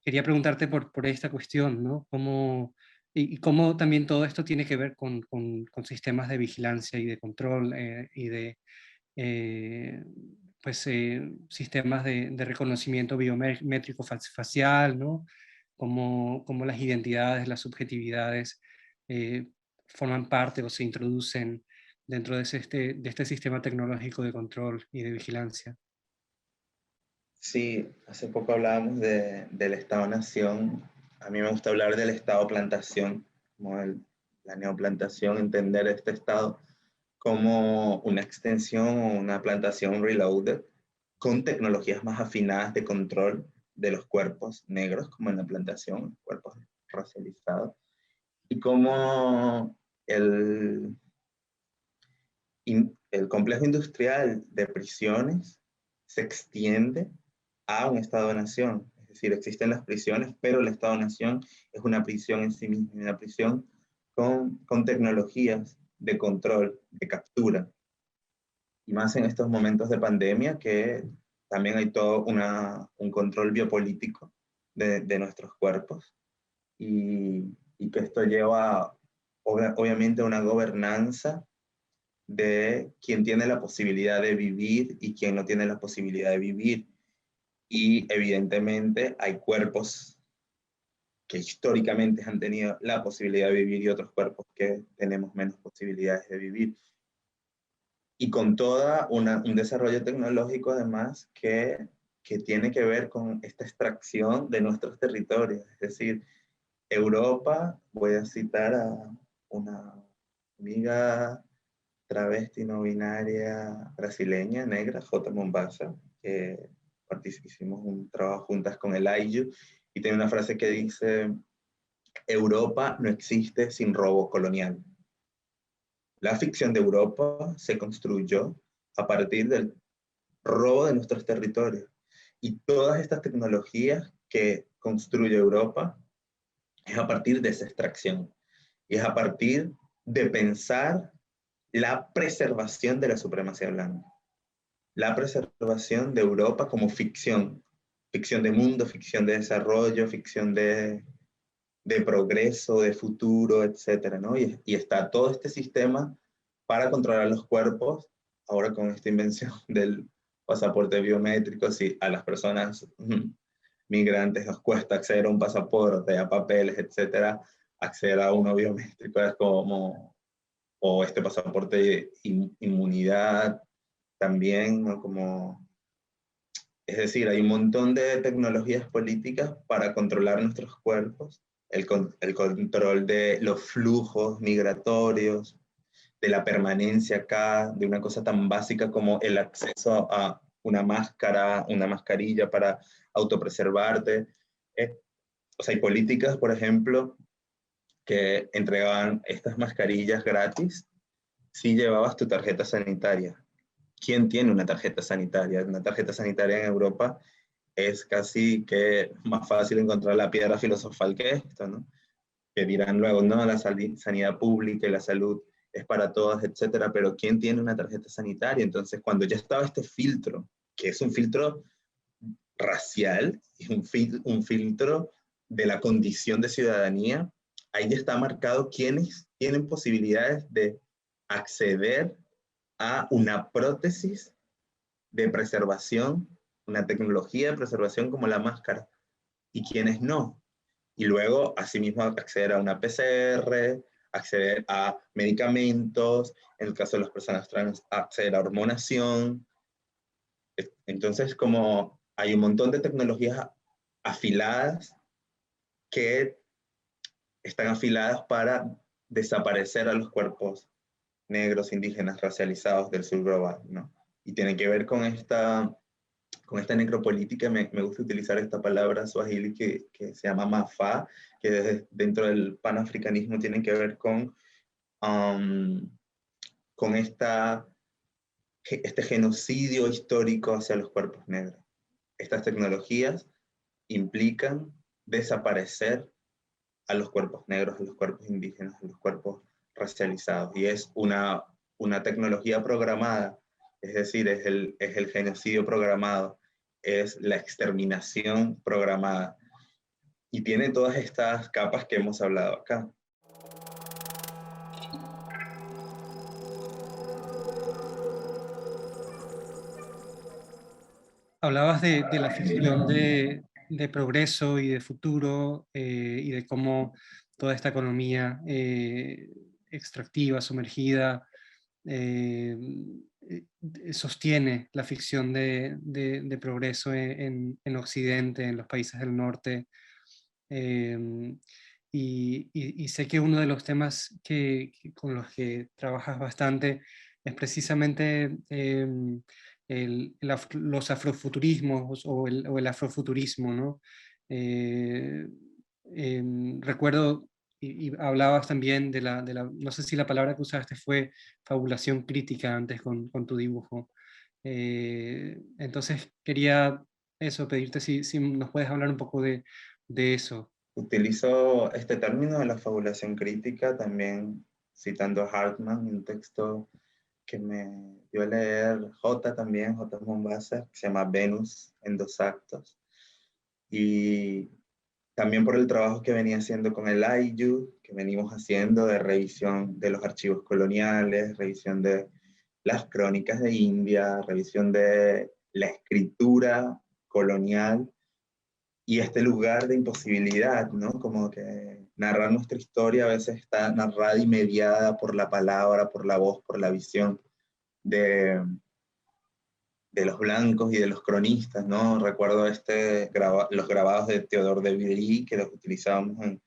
Quería preguntarte por esta cuestión, ¿no? Y cómo también todo esto tiene que ver con sistemas de vigilancia y de control y de eh, sistemas de reconocimiento biométrico facial, ¿no? Como las identidades, las subjetividades eh, forman parte o se introducen dentro de este sistema tecnológico de control y de vigilancia. Sí, hace poco hablábamos del Estado-Nación. A mí me gusta hablar del Estado-plantación, como la neoplantación, entender este Estado como una extensión o una plantación reloaded con tecnologías más afinadas de control de los cuerpos negros, como en la plantación, cuerpos racializados, y como el, el complejo industrial de prisiones se extiende a un Estado-nación. Es decir, existen las prisiones, pero el Estado-nación es una prisión en sí misma, una prisión con tecnologías de control, de captura. Y más en estos momentos de pandemia, que también hay todo un control biopolítico de nuestros cuerpos. Y que esto lleva obviamente a una gobernanza de quién tiene la posibilidad de vivir y quién no tiene la posibilidad de vivir. Y evidentemente hay cuerpos que históricamente han tenido la posibilidad de vivir y otros cuerpos que tenemos menos posibilidades de vivir. Y con toda un desarrollo tecnológico además que tiene que ver con esta extracción de nuestros territorios. Es decir, Europa, voy a citar a una amiga travesti no binaria brasileña, negra, J. Mombasa, que hicimos un trabajo juntas con el AIU, y tiene una frase que dice: Europa no existe sin robo colonial. La ficción de Europa se construyó a partir del robo de nuestros territorios. Y todas estas tecnologías que construye Europa es a partir de esa extracción. Y es a partir de pensar la preservación de la supremacía blanca. La preservación de Europa como ficción. Ficción de mundo, ficción de desarrollo, ficción de progreso, de futuro, etcétera, ¿no? Y está todo este sistema para controlar los cuerpos, ahora con esta invención del pasaporte biométrico, si a las personas migrantes nos cuesta acceder a un pasaporte, a papeles, etcétera, acceder a uno biométrico es como, o este pasaporte de inmunidad también, ¿no? Como, es decir, hay un montón de tecnologías políticas para controlar nuestros cuerpos, el control de los flujos migratorios, de la permanencia acá, de una cosa tan básica como el acceso a una máscara, una mascarilla para autopreservarte. O sea, hay políticas, por ejemplo, que entregaban estas mascarillas gratis si llevabas tu tarjeta sanitaria. ¿Quién tiene una tarjeta sanitaria? Una tarjeta sanitaria en Europa es casi que más fácil encontrar la piedra filosofal que esto, ¿no? Que dirán luego, no, la sanidad pública y la salud es para todos, etcétera, pero ¿quién tiene una tarjeta sanitaria? Entonces, cuando ya estaba este filtro, que es un filtro racial, es un filtro de la condición de ciudadanía, ahí ya está marcado quiénes tienen posibilidades de acceder a una prótesis de preservación, una tecnología de preservación como la máscara, y quiénes no. Y luego, asimismo, acceder a una PCR, acceder a medicamentos, en el caso de las personas trans, acceder a hormonación. Entonces, como hay un montón de tecnologías afiladas que están afiladas para desaparecer a los cuerpos negros, indígenas, racializados del sur global, ¿no? Y tiene que ver con esta necropolítica. Me gusta utilizar esta palabra swahili que se llama Mafá, que dentro del panafricanismo tiene que ver con este genocidio histórico hacia los cuerpos negros. Estas tecnologías implican desaparecer a los cuerpos negros, a los cuerpos indígenas, a los cuerpos racializados. Y es una tecnología programada, es decir, es el genocidio programado, es la exterminación programada. Y tiene todas estas capas que hemos hablado acá. Hablabas de la ficción de progreso y de futuro y de cómo toda esta economía extractiva, sumergida, sostiene la ficción de progreso en Occidente, en los países del norte. Y sé que uno de los temas con los que trabajas bastante es precisamente los afrofuturismos o el afrofuturismo, ¿no? Recuerdo, y hablabas también no sé si la palabra que usaste fue fabulación crítica antes con tu dibujo. Entonces quería pedirte si nos puedes hablar un poco de eso. Utilizo este término de la fabulación crítica también citando a Hartman, un texto que me dio a leer J. Mombasa, que se llama Venus en 2 actos. Y también por el trabajo que venía haciendo con el AIYU, que venimos haciendo de revisión de los archivos coloniales, revisión de las crónicas de India, revisión de la escritura colonial y este lugar de imposibilidad, ¿no? Como que narrar nuestra historia a veces está narrada y mediada por la palabra, por la voz, por la visión de los blancos y de los cronistas, ¿no? Recuerdo los grabados de Theodore de Bry, que los utilizábamos en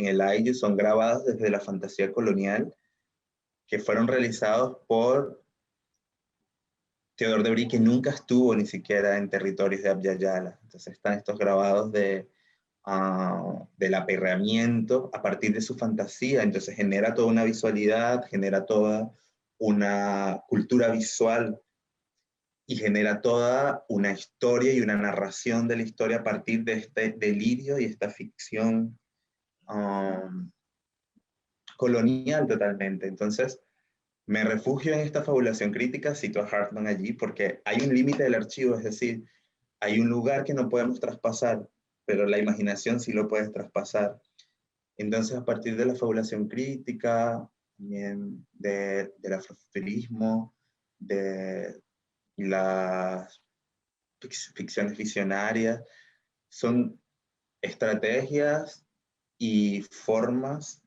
el AIYU, son grabados desde la fantasía colonial, que fueron realizados por Theodore de Bry, que nunca estuvo ni siquiera en territorios de Abya Yala. Entonces están estos grabados del aperreamiento a partir de su fantasía. Entonces genera toda una visualidad, genera toda una cultura visual y genera toda una historia y una narración de la historia a partir de este delirio y esta ficción colonial totalmente. Entonces, me refugio en esta fabulación crítica, cito a Hartman allí, porque hay un límite del archivo, es decir, hay un lugar que no podemos traspasar, pero la imaginación sí lo puedes traspasar. Entonces, a partir de la fabulación crítica, también del afrofuturismo, de las ficciones visionarias, son estrategias y formas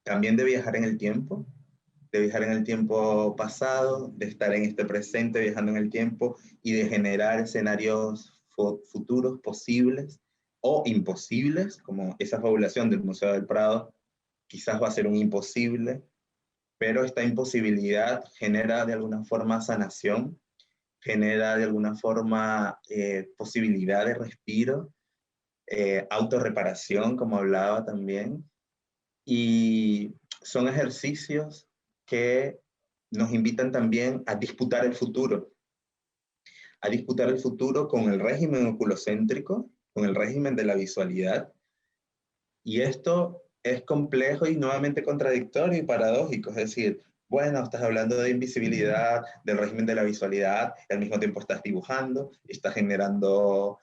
también de viajar en el tiempo, de viajar en el tiempo pasado, de estar en este presente viajando en el tiempo y de generar escenarios futuros posibles o imposibles, como esa fabulación del Museo del Prado, quizás va a ser un imposible, pero esta imposibilidad genera de alguna forma sanación, genera de alguna forma posibilidad de respiro, autorreparación, como hablaba también, y son ejercicios que nos invitan también a disputar el futuro con el régimen oculocéntrico, con el régimen de la visualidad. Y esto es complejo y nuevamente contradictorio y paradójico, es decir, bueno, estás hablando de invisibilidad, del régimen de la visualidad, y al mismo tiempo estás dibujando, estás generando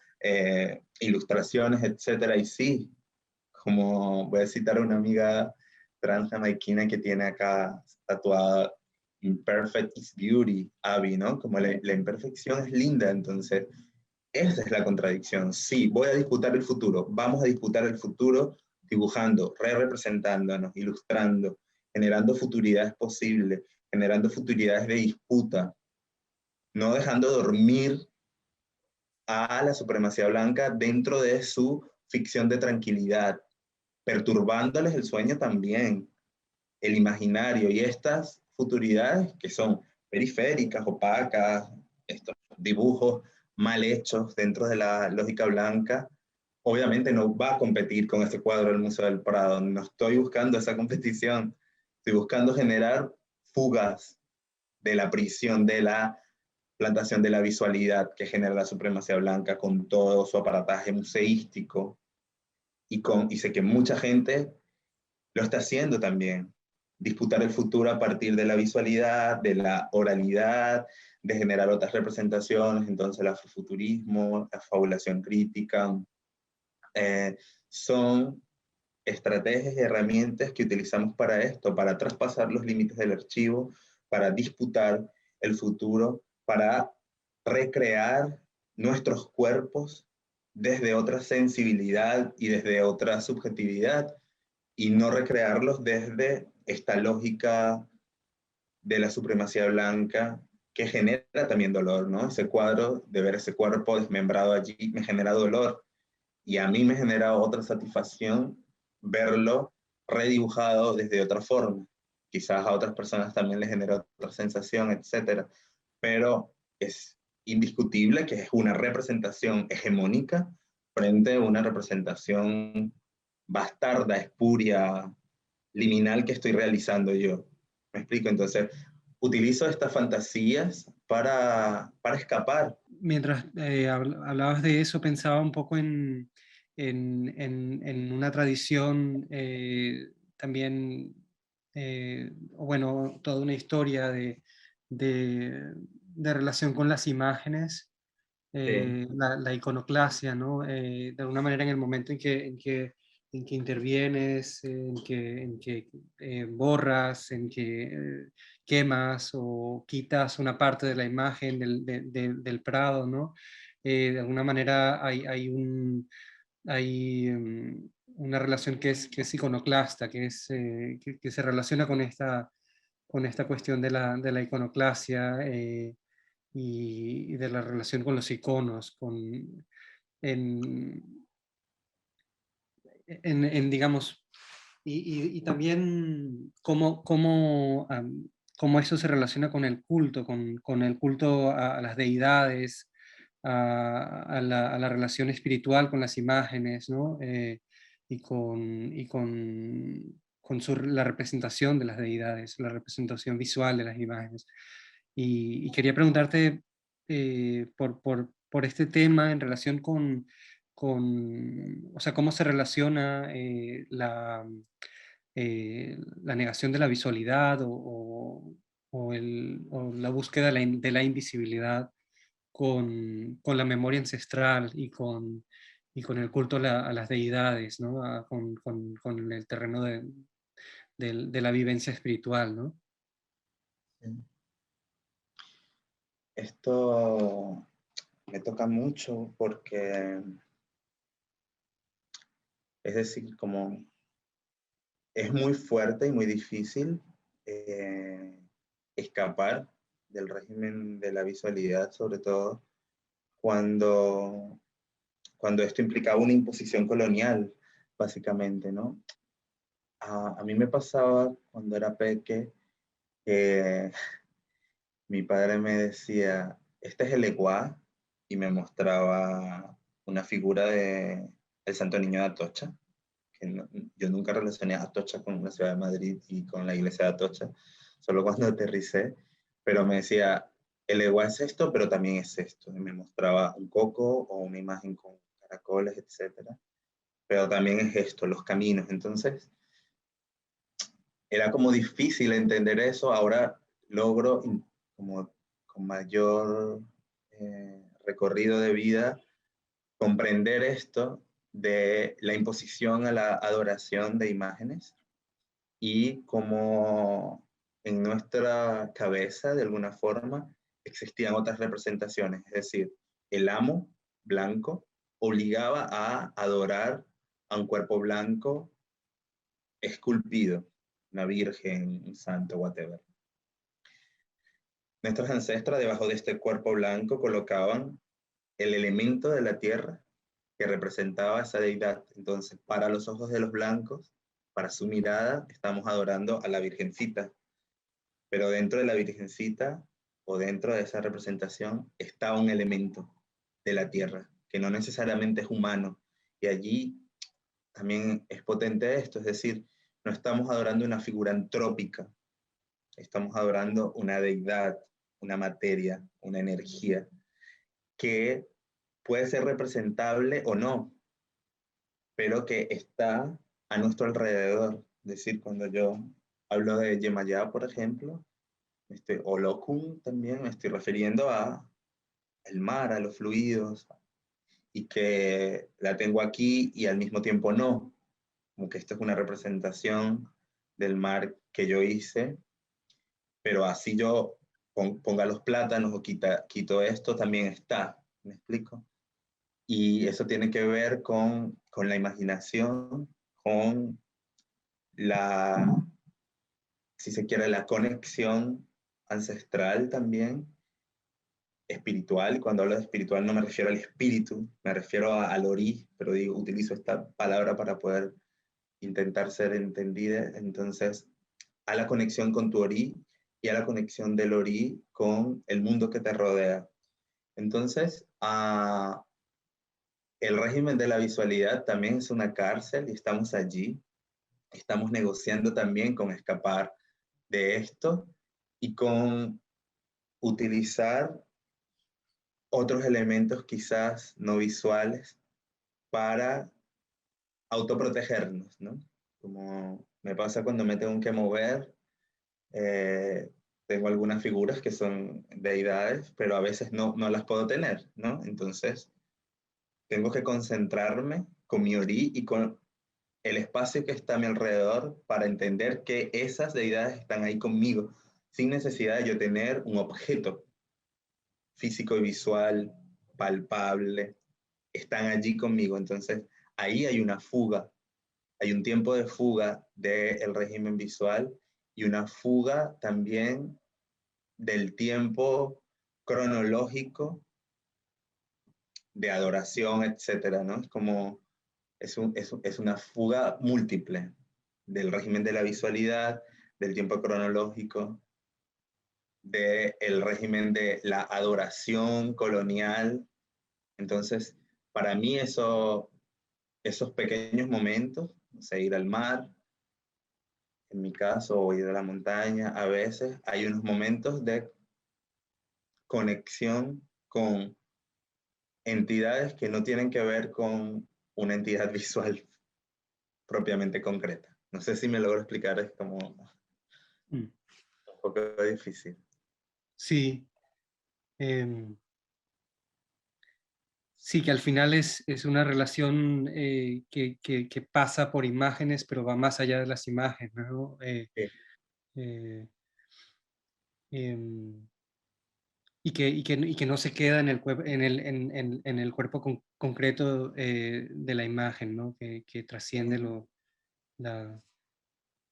ilustraciones, etcétera, y sí, como voy a citar a una amiga trans jamaiquina que tiene acá tatuada Imperfect is Beauty, Abby, ¿no? Como la imperfección es linda, entonces esa es la contradicción. Sí, voy a disputar el futuro, vamos a disputar el futuro dibujando, representándonos, ilustrando, generando futuridades posibles, generando futuridades de disputa, no dejando dormir a la supremacía blanca dentro de su ficción de tranquilidad, perturbándoles el sueño también, el imaginario y estas futuridades que son periféricas, opacas, estos dibujos mal hechos dentro de la lógica blanca, obviamente no va a competir con ese cuadro del Museo del Prado. No estoy buscando esa competición, estoy buscando generar fugas de la prisión, de la plantación de la visualidad que genera la supremacía blanca con todo su aparataje museístico y sé que mucha gente lo está haciendo también. Disputar el futuro a partir de la visualidad, de la oralidad, de generar otras representaciones, entonces el afrofuturismo, la fabulación crítica, son estrategias y herramientas que utilizamos para esto, para traspasar los límites del archivo, para disputar el futuro, para recrear nuestros cuerpos desde otra sensibilidad y desde otra subjetividad, y no recrearlos desde esta lógica de la supremacía blanca que genera también dolor, ¿no? Ese cuadro, de ver ese cuerpo desmembrado allí, me genera dolor y a mí me genera otra satisfacción verlo redibujado desde otra forma. Quizás a otras personas también les genera otra sensación, etcétera, pero es indiscutible que es una representación hegemónica frente a una representación bastarda, espuria, liminal que estoy realizando yo. ¿Me explico? Entonces, utilizo estas fantasías para escapar. Mientras hablabas de eso, pensaba un poco en una tradición también, o bueno, toda una historia de relación con las imágenes, Sí. la iconoclasia, ¿no? De alguna manera en el momento en que intervienes, en que borras, en que quemas o quitas una parte de la imagen del Prado, ¿no? De alguna manera hay una relación que es iconoclasta, que se relaciona con esta cuestión de la iconoclasia y de la relación con los iconos, en, digamos, y también cómo eso se relaciona con el culto, con el culto a las deidades, a la relación espiritual con las imágenes, ¿no? Con la representación de las deidades, la representación visual de las imágenes. Y quería preguntarte por este tema en relación o sea, cómo se relaciona la negación de la visualidad o la búsqueda de la invisibilidad con la memoria ancestral y con el culto a las deidades, ¿no? Con el terreno de la vivencia espiritual, ¿no? Esto me toca mucho porque, es decir, como es muy fuerte y muy difícil escapar del régimen de la visualidad, sobre todo cuando, cuando esto implicaba una imposición colonial, básicamente, ¿no? A mí me pasaba cuando era peque que mi padre me decía, este es el Eguá, y me mostraba una figura de el Santo Niño de Atocha, que yo nunca relacioné a Atocha con la ciudad de Madrid y con la iglesia de Atocha, solo cuando aterricé, pero me decía, el Eguá es esto, pero también es esto, y me mostraba un coco o una imagen con caracoles, etcétera, pero también es esto, los caminos. Entonces era como difícil entender eso. Ahora logro, como con mayor recorrido de vida, comprender esto de la imposición a la adoración de imágenes y cómo en nuestra cabeza, de alguna forma, existían otras representaciones. Es decir, el amo blanco obligaba a adorar a un cuerpo blanco esculpido, una virgen, un santo, whatever. Nuestros ancestros debajo de este cuerpo blanco colocaban el elemento de la tierra que representaba esa deidad. Entonces, para los ojos de los blancos, para su mirada, estamos adorando a la Virgencita. Pero dentro de la Virgencita o dentro de esa representación está un elemento de la tierra que no necesariamente es humano. Y allí también es potente esto, es decir, no estamos adorando una figura antrópica, estamos adorando una deidad, una materia, una energía que puede ser representable o no, pero que está a nuestro alrededor. Es decir, cuando yo hablo de Yemayá, por ejemplo, o Lokun también, me estoy refiriendo a el mar, a los fluidos, y que la tengo aquí y al mismo tiempo no, como que esta es una representación del mar que yo hice, pero así yo ponga los plátanos o quito esto, también está, ¿me explico? Y eso tiene que ver con la imaginación, con la, si se quiere, la conexión ancestral también, espiritual. Cuando hablo de espiritual no me refiero al espíritu, me refiero al orí, pero digo, utilizo esta palabra para poder intentar ser entendida. Entonces, a la conexión con tu orí y a la conexión del orí con el mundo que te rodea. Entonces, el régimen de la visualidad también es una cárcel y estamos allí. Estamos negociando también con escapar de esto y con utilizar otros elementos quizás no visuales para autoprotegernos, ¿no? Como me pasa cuando me tengo que mover, eh, tengo algunas figuras que son deidades, pero a veces no las puedo tener, ¿no? Entonces, tengo que concentrarme con mi orí y con el espacio que está a mi alrededor para entender que esas deidades están ahí conmigo, sin necesidad de yo tener un objeto físico y visual, palpable, están allí conmigo. Entonces, ahí hay una fuga, hay un tiempo de fuga del régimen visual y una fuga también del tiempo cronológico de adoración, etcétera, ¿no? Es como, es una fuga múltiple del régimen de la visualidad, del tiempo cronológico, del régimen de la adoración colonial. Entonces, para mí esos pequeños momentos, o sea, ir al mar, en mi caso, o ir a la montaña, a veces hay unos momentos de conexión con entidades que no tienen que ver con una entidad visual propiamente concreta. No sé si me logro explicar, es como un poco difícil. Sí. Sí, que al final es una relación que pasa por imágenes, pero va más allá de las imágenes, ¿no? Sí, Eh, em, y que no se queda en el, en el cuerpo concreto de la imagen, ¿no? Que trasciende la-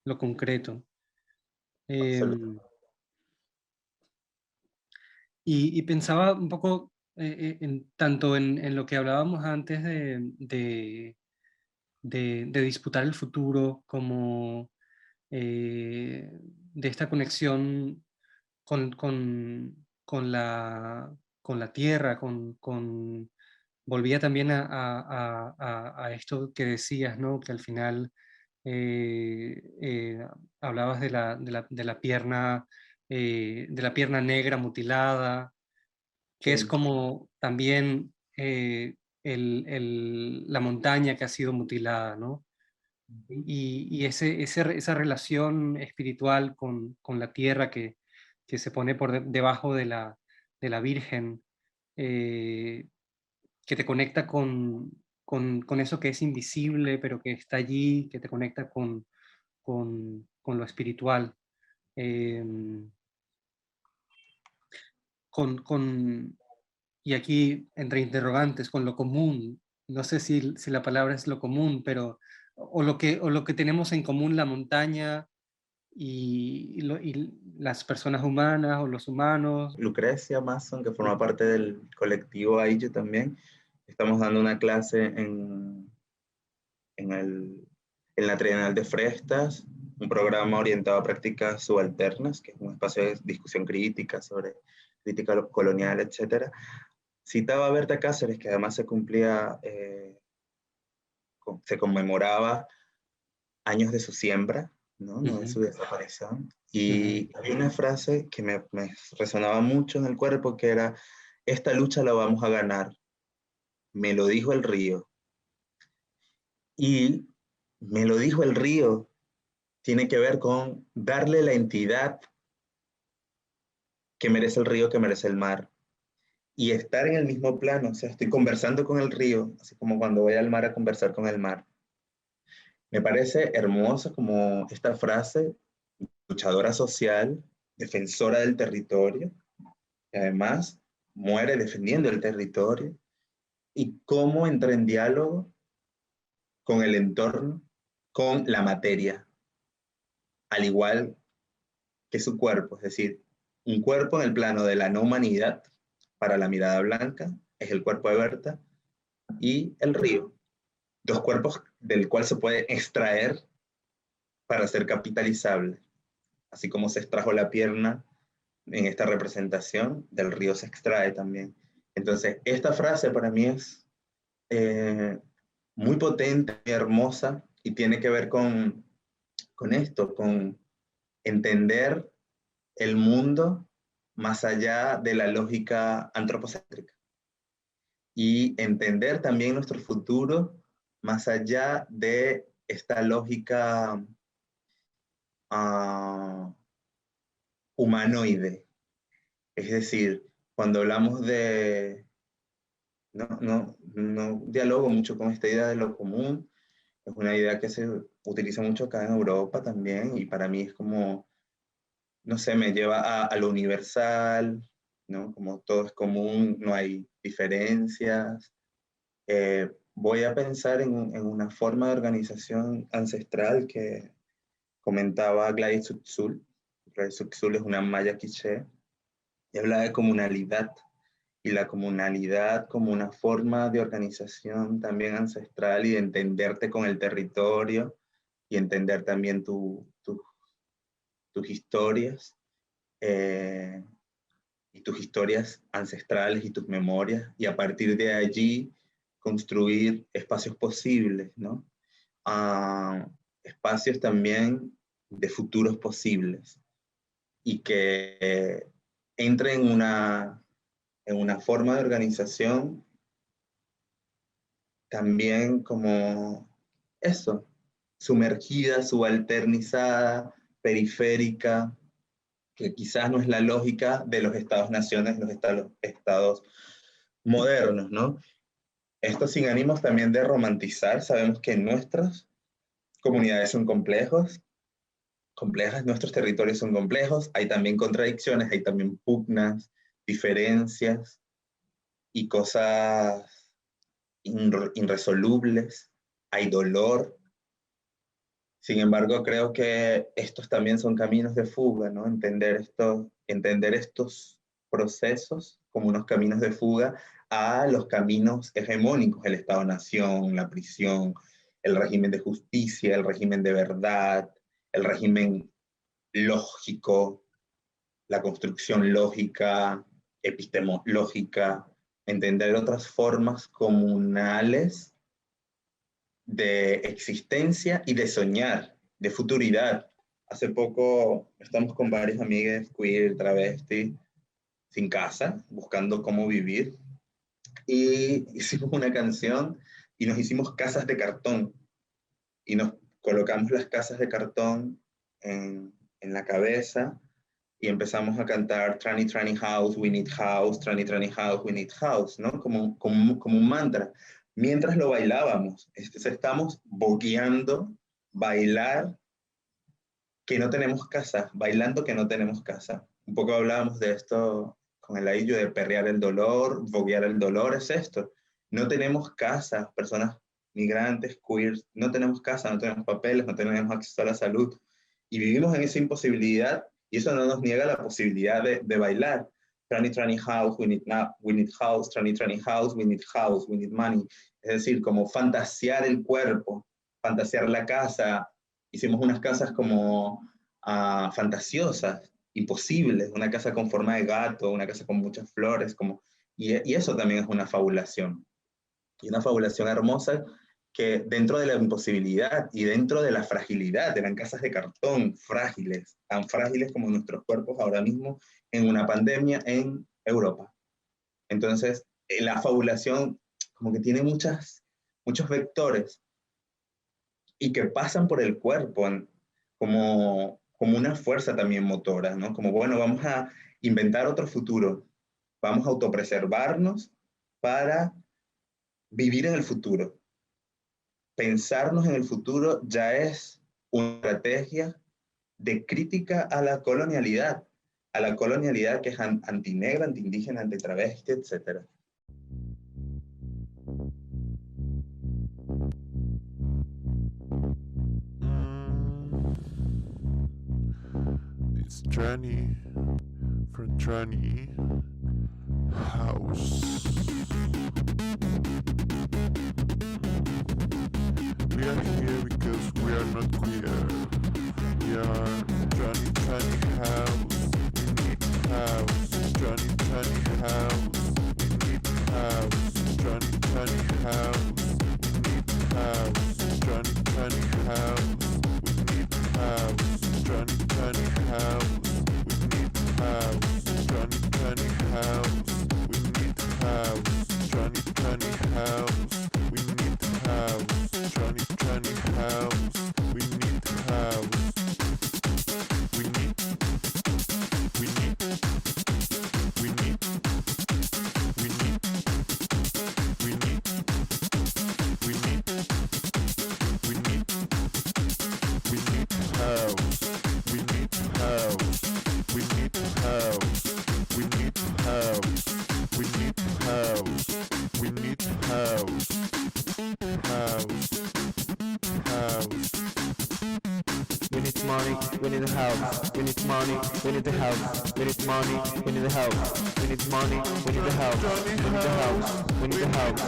lo concreto. absolutamente. Em, y pensaba un poco tanto en lo que hablábamos antes de disputar el futuro, como de esta conexión con, con la tierra, volvía también a esto que decías, ¿no? Que al final hablabas de la pierna negra mutilada, que es Sí, como también la montaña que ha sido mutilada, ¿no? Y esa relación espiritual con la tierra que se pone por debajo de la Virgen, eh, que te conecta con eso que es invisible, pero que está allí, que te conecta con lo espiritual. Eh, con, y aquí entre interrogantes, con lo común. No sé si la palabra es lo común, pero o lo que tenemos en común la montaña y las personas humanas o los humanos. Lucrecia Masson, que forma parte del colectivo Aiju también, estamos dando una clase en, el, en la Trienal de Frestas, un programa orientado a prácticas subalternas, que es un espacio de discusión crítica sobre crítica colonial, etc. Citaba a Berta Cáceres, que además se cumplía, se conmemoraba años de su siembra, ¿no? No de Ujú, su desaparición. ujú, Y había una frase que me resonaba mucho en el cuerpo, que era: esta lucha la vamos a ganar, me lo dijo el río. Y me lo dijo el río tiene que ver con darle la entidad que merece el río, que merece el mar, y estar en el mismo plano. O sea, estoy conversando con el río, así como cuando voy al mar a conversar con el mar. Me parece hermosa como esta frase, luchadora social, defensora del territorio, y además muere defendiendo el territorio, y cómo entra en diálogo con el entorno, con la materia, al igual que su cuerpo, es decir, un cuerpo en el plano de la no humanidad, para la mirada blanca, es el cuerpo de Berta, y el río, dos cuerpos del cual se puede extraer para ser capitalizable. Así como se extrajo la pierna en esta representación, del río se extrae también. Entonces, esta frase para mí es eh, muy potente, hermosa, y tiene que ver con esto, con entender el mundo más allá de la lógica antropocéntrica y entender también nuestro futuro más allá de esta lógica uh, humanoide. Es decir, cuando hablamos de... No dialogo mucho con esta idea de lo común, es una idea que se utiliza mucho acá en Europa también, y para mí es como, no sé, me lleva a lo universal, ¿no? Como todo es común, no hay diferencias. Voy a pensar en una forma de organización ancestral que comentaba Gladys Tzutzul. Gladys Tzutzul es una maya quiché y habla de comunalidad, y la comunalidad como una forma de organización también ancestral y de entenderte con el territorio y entender también tus historias, eh, y tus historias ancestrales y tus memorias, y a partir de allí construir espacios posibles, ¿no? Uh, espacios también de futuros posibles, y que entre en una en una forma de organización también como eso, sumergida, subalternizada, periférica, que quizás no es la lógica de los estados-naciones, los estados modernos, ¿no? Esto sin ánimos también de romantizar, sabemos que nuestras comunidades son complejas, nuestros territorios son complejos, hay también contradicciones, hay también pugnas, diferencias y cosas irresolubles, hay dolor. Sin embargo, creo que estos también son caminos de fuga, ¿no? Entender estos procesos como unos caminos de fuga a los caminos hegemónicos, el Estado-Nación, la prisión, el régimen de justicia, el régimen de verdad, el régimen lógico, la construcción lógica, epistemológica, entender otras formas comunales de existencia y de soñar, de futuridad. Hace poco estamos con varias amigas queer, travesti, sin casa, buscando cómo vivir. Y hicimos una canción y nos hicimos casas de cartón. Y nos colocamos las casas de cartón en la cabeza y empezamos a cantar Tranny Tranny House, We Need House, Tranny Tranny House, We Need House, ¿no? Como un mantra. Mientras lo bailábamos, estamos bogueando, bailar que no tenemos casa, bailando que no tenemos casa. Un poco hablábamos de esto con el aillo de perrear el dolor, boguear el dolor, es esto. No tenemos casa, personas migrantes, queers, no tenemos casa, no tenemos papeles, no tenemos acceso a la salud. Y vivimos en esa imposibilidad y eso no nos niega la posibilidad de bailar. Tranny, tranny house, we need house, tranny, tranny house, we need money. Es decir, como fantasear el cuerpo, fantasear la casa. Hicimos unas casas como fantasiosas, imposibles, una casa con forma de gato, una casa con muchas flores, y eso también es una fabulación. Y una fabulación hermosa que dentro de la imposibilidad y dentro de la fragilidad, eran casas de cartón frágiles, tan frágiles como nuestros cuerpos ahora mismo en una pandemia en Europa. Entonces, la fabulación como que tiene muchos vectores y que pasan por el cuerpo como una fuerza también motora, ¿no? Como, bueno, vamos a inventar otro futuro, vamos a autopreservarnos para vivir en el futuro. Pensarnos en el futuro ya es una estrategia de crítica a la colonialidad que es antinegra, antiindígena, antitravesti, etc. It's Tranny from Tranny House. We are here because we are not queer. We are Tranny Tranny House. We need house. Tranny Tranny House. We need house. Tranny Tranny House. We need house. Tranny Tranny House. We need house. Tranny Tranny House. We need house. Tranny Tranny House. We need house. Tranny Tranny House. We need house. Tranny Tranny House. We need house. We need. We need. We need. We need. We need. We need. We need. We need house. We need house. We need house. We need house. We need house. We need house. House. House. We need money, we need a house. We need money, we need a house. We need money, we need a house. We need money, we need a house. We need a house. We need a house.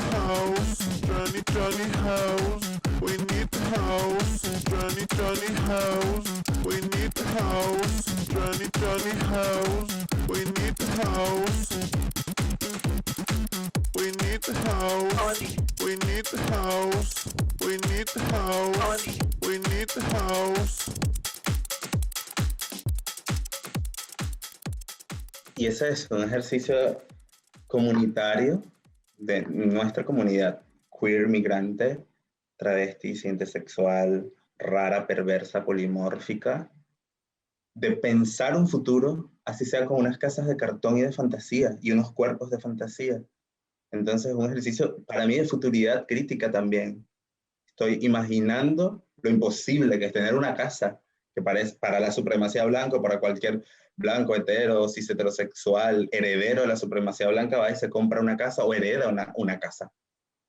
Johnny, Johnny house. We need house. Johnny, Johnny house. We need house. Johnny, Johnny house. We need house. We need house. We need house. We need house. We need house. Y ese es un ejercicio comunitario de nuestra comunidad queer, migrante, travesti, intersexual, rara, perversa, polimórfica, de pensar un futuro, así sea con unas casas de cartón y de fantasía, y unos cuerpos de fantasía. Entonces es un ejercicio para mí de futuridad crítica también. Estoy imaginando lo imposible que es tener una casa que parece para la supremacía blanca, para cualquier blanco, hetero, cis heterosexual, heredero de la supremacía blanca, va y se compra una casa o hereda una casa.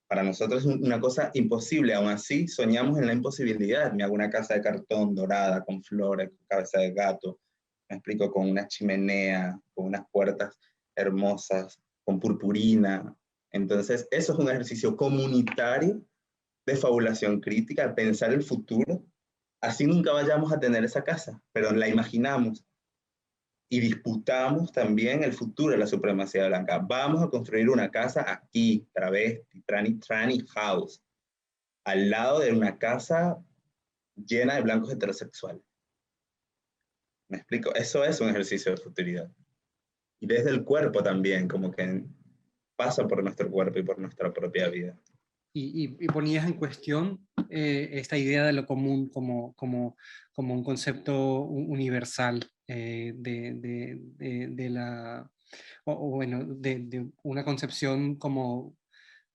Para nosotros es una cosa imposible, aún así soñamos en la imposibilidad. Me hago una casa de cartón dorada, con flores, con cabeza de gato, me explico, con una chimenea, con unas puertas hermosas, con purpurina. Entonces, eso es un ejercicio comunitario de fabulación crítica, pensar el futuro. Así nunca vayamos a tener esa casa, pero la imaginamos y disputamos también el futuro de la supremacía blanca. Vamos a construir una casa aquí, travesti, tranny house, al lado de una casa llena de blancos heterosexuales. ¿Me explico? Eso es un ejercicio de futuridad. Y desde el cuerpo también, como que pasa por nuestro cuerpo y por nuestra propia vida. Y ponías en cuestión esta idea de lo común como un concepto universal de la, o bueno, de una concepción como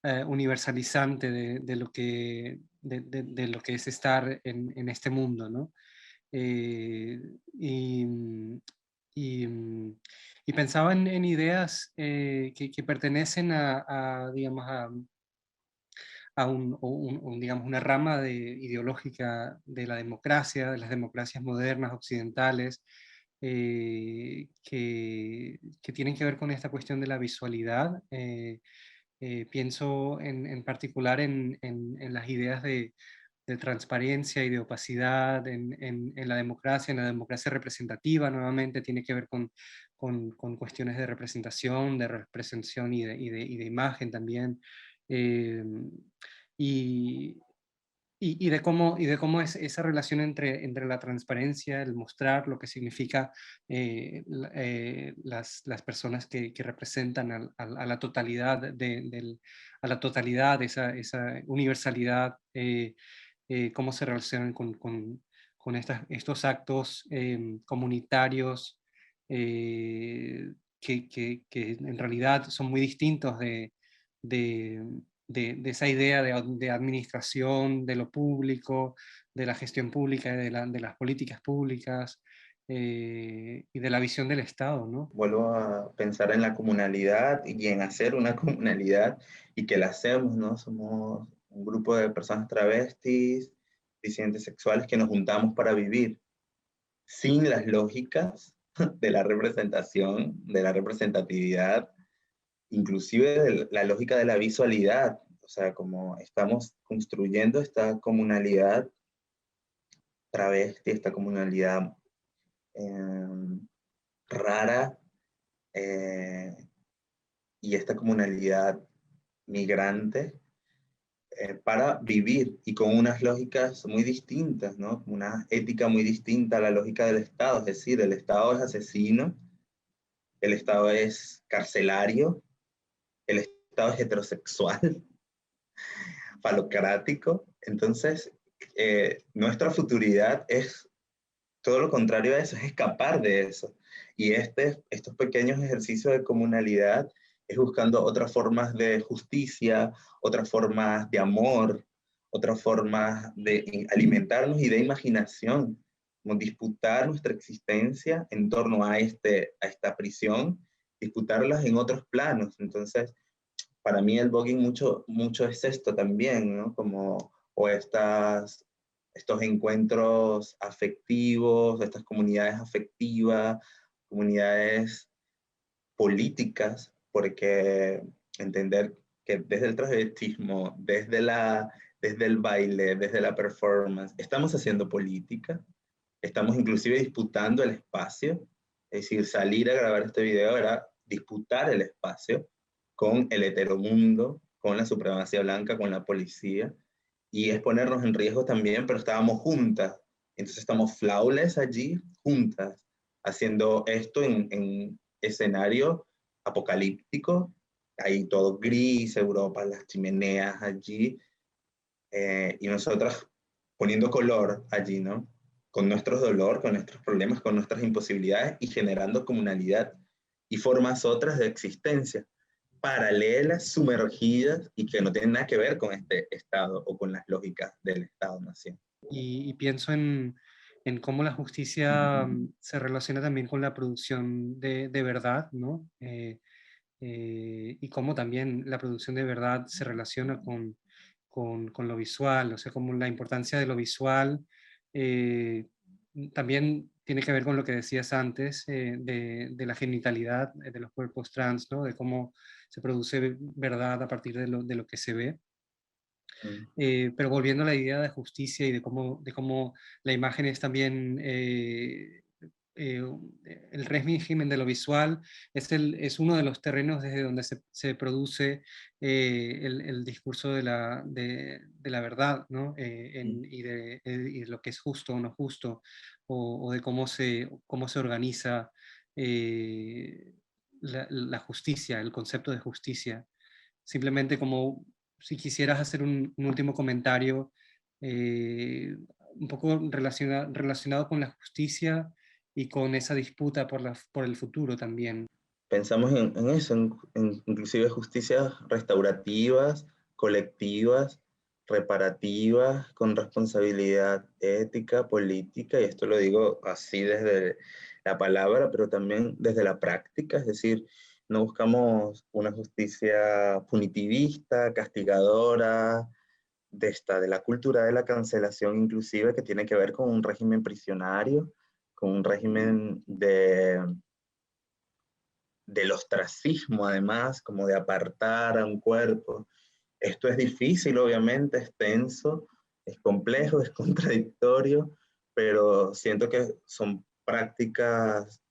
universalizante de lo que, de lo que es estar en este mundo, ¿no? Eh, y, y, y pensaba en ideas que pertenecen digamos, digamos, una rama ideológica de la democracia, de las democracias modernas occidentales, que tienen que ver con esta cuestión de la visualidad. Pienso en particular en las ideas de transparencia y de opacidad en la democracia representativa, nuevamente tiene que ver con cuestiones de representación, de representación y de imagen también. Eh, y, y de cómo es esa relación entre la transparencia, el mostrar lo que significa las personas que representan a la totalidad, a la totalidad, esa universalidad, cómo se relacionan con estos actos comunitarios que en realidad son muy distintos de, de esa idea de administración, de lo público, de la gestión pública, de las políticas públicas y de la visión del Estado, ¿no? Vuelvo a pensar en la comunalidad y en hacer una comunalidad y que la hacemos, ¿no? Somos un grupo de personas travestis, disidentes sexuales que nos juntamos para vivir sin las lógicas de la representación, de la representatividad, inclusive de la lógica de la visualidad. O sea, como estamos construyendo esta comunalidad travesti, esta comunalidad rara, y esta comunalidad migrante para vivir y con unas lógicas muy distintas, ¿no? Una ética muy distinta a la lógica del Estado, es decir, el Estado es asesino, el Estado es carcelario, el Estado es heterosexual, falocrático. Entonces, nuestra futuridad es todo lo contrario a eso, es escapar de eso. Y estos pequeños ejercicios de comunalidad es buscando otras formas de justicia, otras formas de amor, otras formas de alimentarnos y de imaginación, como disputar nuestra existencia en torno a esta prisión, disputarlas en otros planos. Entonces, para mí el voguing mucho es esto también, ¿no? Como, o estos encuentros afectivos, estas comunidades afectivas, comunidades políticas, porque entender que desde el travestismo, desde el baile, desde la performance, estamos haciendo política, estamos inclusive disputando el espacio, es decir, salir a grabar este video era disputar el espacio con el heteromundo, con la supremacía blanca, con la policía, y es ponernos en riesgo también, pero estábamos juntas. Entonces estamos flawless allí, juntas, haciendo esto en escenario apocalíptico, Ahí todo gris, Europa, las chimeneas allí, y nosotras poniendo color allí, ¿no? Con nuestro dolor, con nuestros problemas, con nuestras imposibilidades y generando comunalidad y formas otras de existencia, paralelas, sumergidas y que no tienen nada que ver con este Estado o con las lógicas del Estado-nación. Y pienso en cómo la justicia se relaciona también con la producción de verdad, ¿no? Y cómo también la producción de verdad se relaciona con lo visual, o sea, como la importancia de lo visual también tiene que ver con lo que decías antes de la genitalidad de los cuerpos trans, ¿no? De cómo se produce verdad a partir de lo que se ve. Pero volviendo a la idea de justicia y de cómo la imagen es también eh, el régimen de lo visual es uno de los terrenos desde donde se produce el discurso de la verdad, ¿no? Y de lo que es justo o no justo, o de cómo se organiza la justicia, el concepto de justicia. Simplemente como si quisieras hacer un último comentario un poco relacionado con la justicia y con esa disputa por el futuro también. Pensamos en eso, en inclusive justicias restaurativas, colectivas, reparativas, con responsabilidad ética, política, y esto lo digo así desde la palabra, pero también desde la práctica, es decir, no buscamos una justicia punitivista, castigadora, de la cultura de la cancelación inclusive, que tiene que ver con un régimen prisionario, con un régimen del ostracismo, además, como de apartar a un cuerpo. Esto es difícil, obviamente, es tenso, es complejo, es contradictorio, pero siento que son prácticas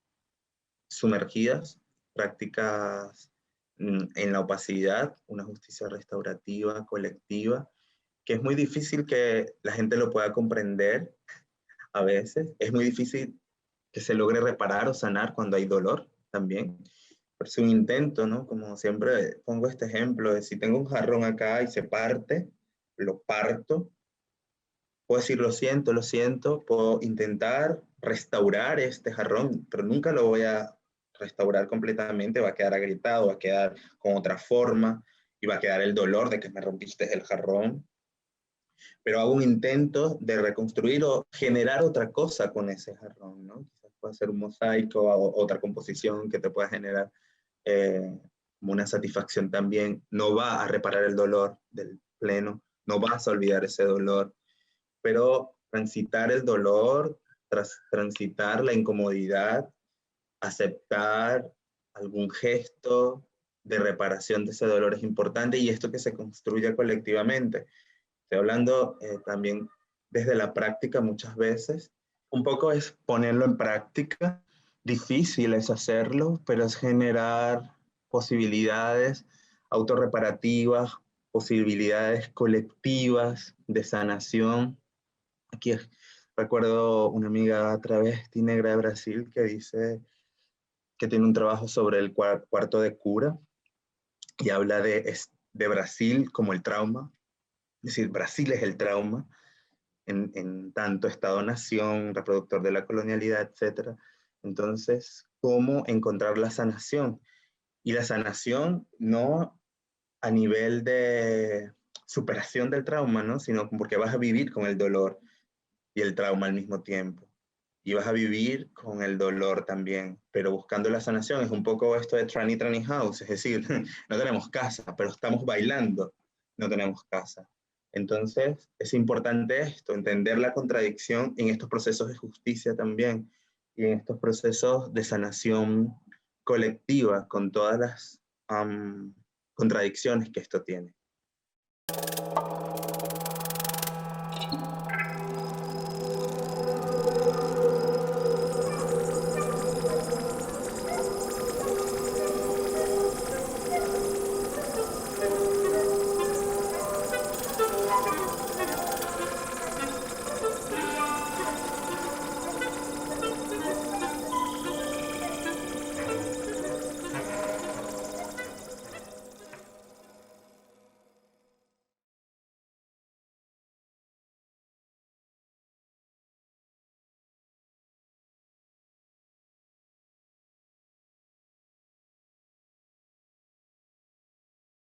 sumergidas, prácticas en la opacidad, una justicia restaurativa, colectiva, que es muy difícil que la gente lo pueda comprender a veces, es muy difícil que se logre reparar o sanar cuando hay dolor también. Pero es un intento, ¿no? Como siempre pongo este ejemplo de si tengo un jarrón acá y se parte, lo parto, puedo decir lo siento, puedo intentar restaurar este jarrón, pero nunca lo voy a restaurar completamente, va a quedar agrietado, va a quedar con otra forma y va a quedar el dolor de que me rompiste el jarrón, pero hago un intento de reconstruir o generar otra cosa con ese jarrón, ¿no? Quizás pueda ser un mosaico o otra composición que te pueda generar como una satisfacción también. No va a reparar el dolor del pleno, no vas a olvidar ese dolor, pero transitar el dolor, transitar la incomodidad, aceptar algún gesto de reparación de ese dolor es importante, y esto que se construya colectivamente. Estoy hablando también desde la práctica muchas veces. Un poco es ponerlo en práctica. Difícil es hacerlo, pero es generar posibilidades autorreparativas, posibilidades colectivas de sanación. Aquí recuerdo una amiga travesti negra de Brasil que dice que tiene un trabajo sobre el cuarto de cura y habla de Brasil como el trauma. Es decir, Brasil es el trauma en tanto Estado-nación, reproductor de la colonialidad, etc. Entonces, ¿cómo encontrar la sanación? Y la sanación no a nivel de superación del trauma, ¿no? Sino porque vas a vivir con el dolor y el trauma al mismo tiempo. Y vas a vivir con el dolor también, pero buscando la sanación. Es un poco esto de Tranny Tranny House, es decir, no tenemos casa, pero estamos bailando, no tenemos casa. Entonces, es importante esto, entender la contradicción en estos procesos de justicia también, y en estos procesos de sanación colectiva, con todas las contradicciones que esto tiene.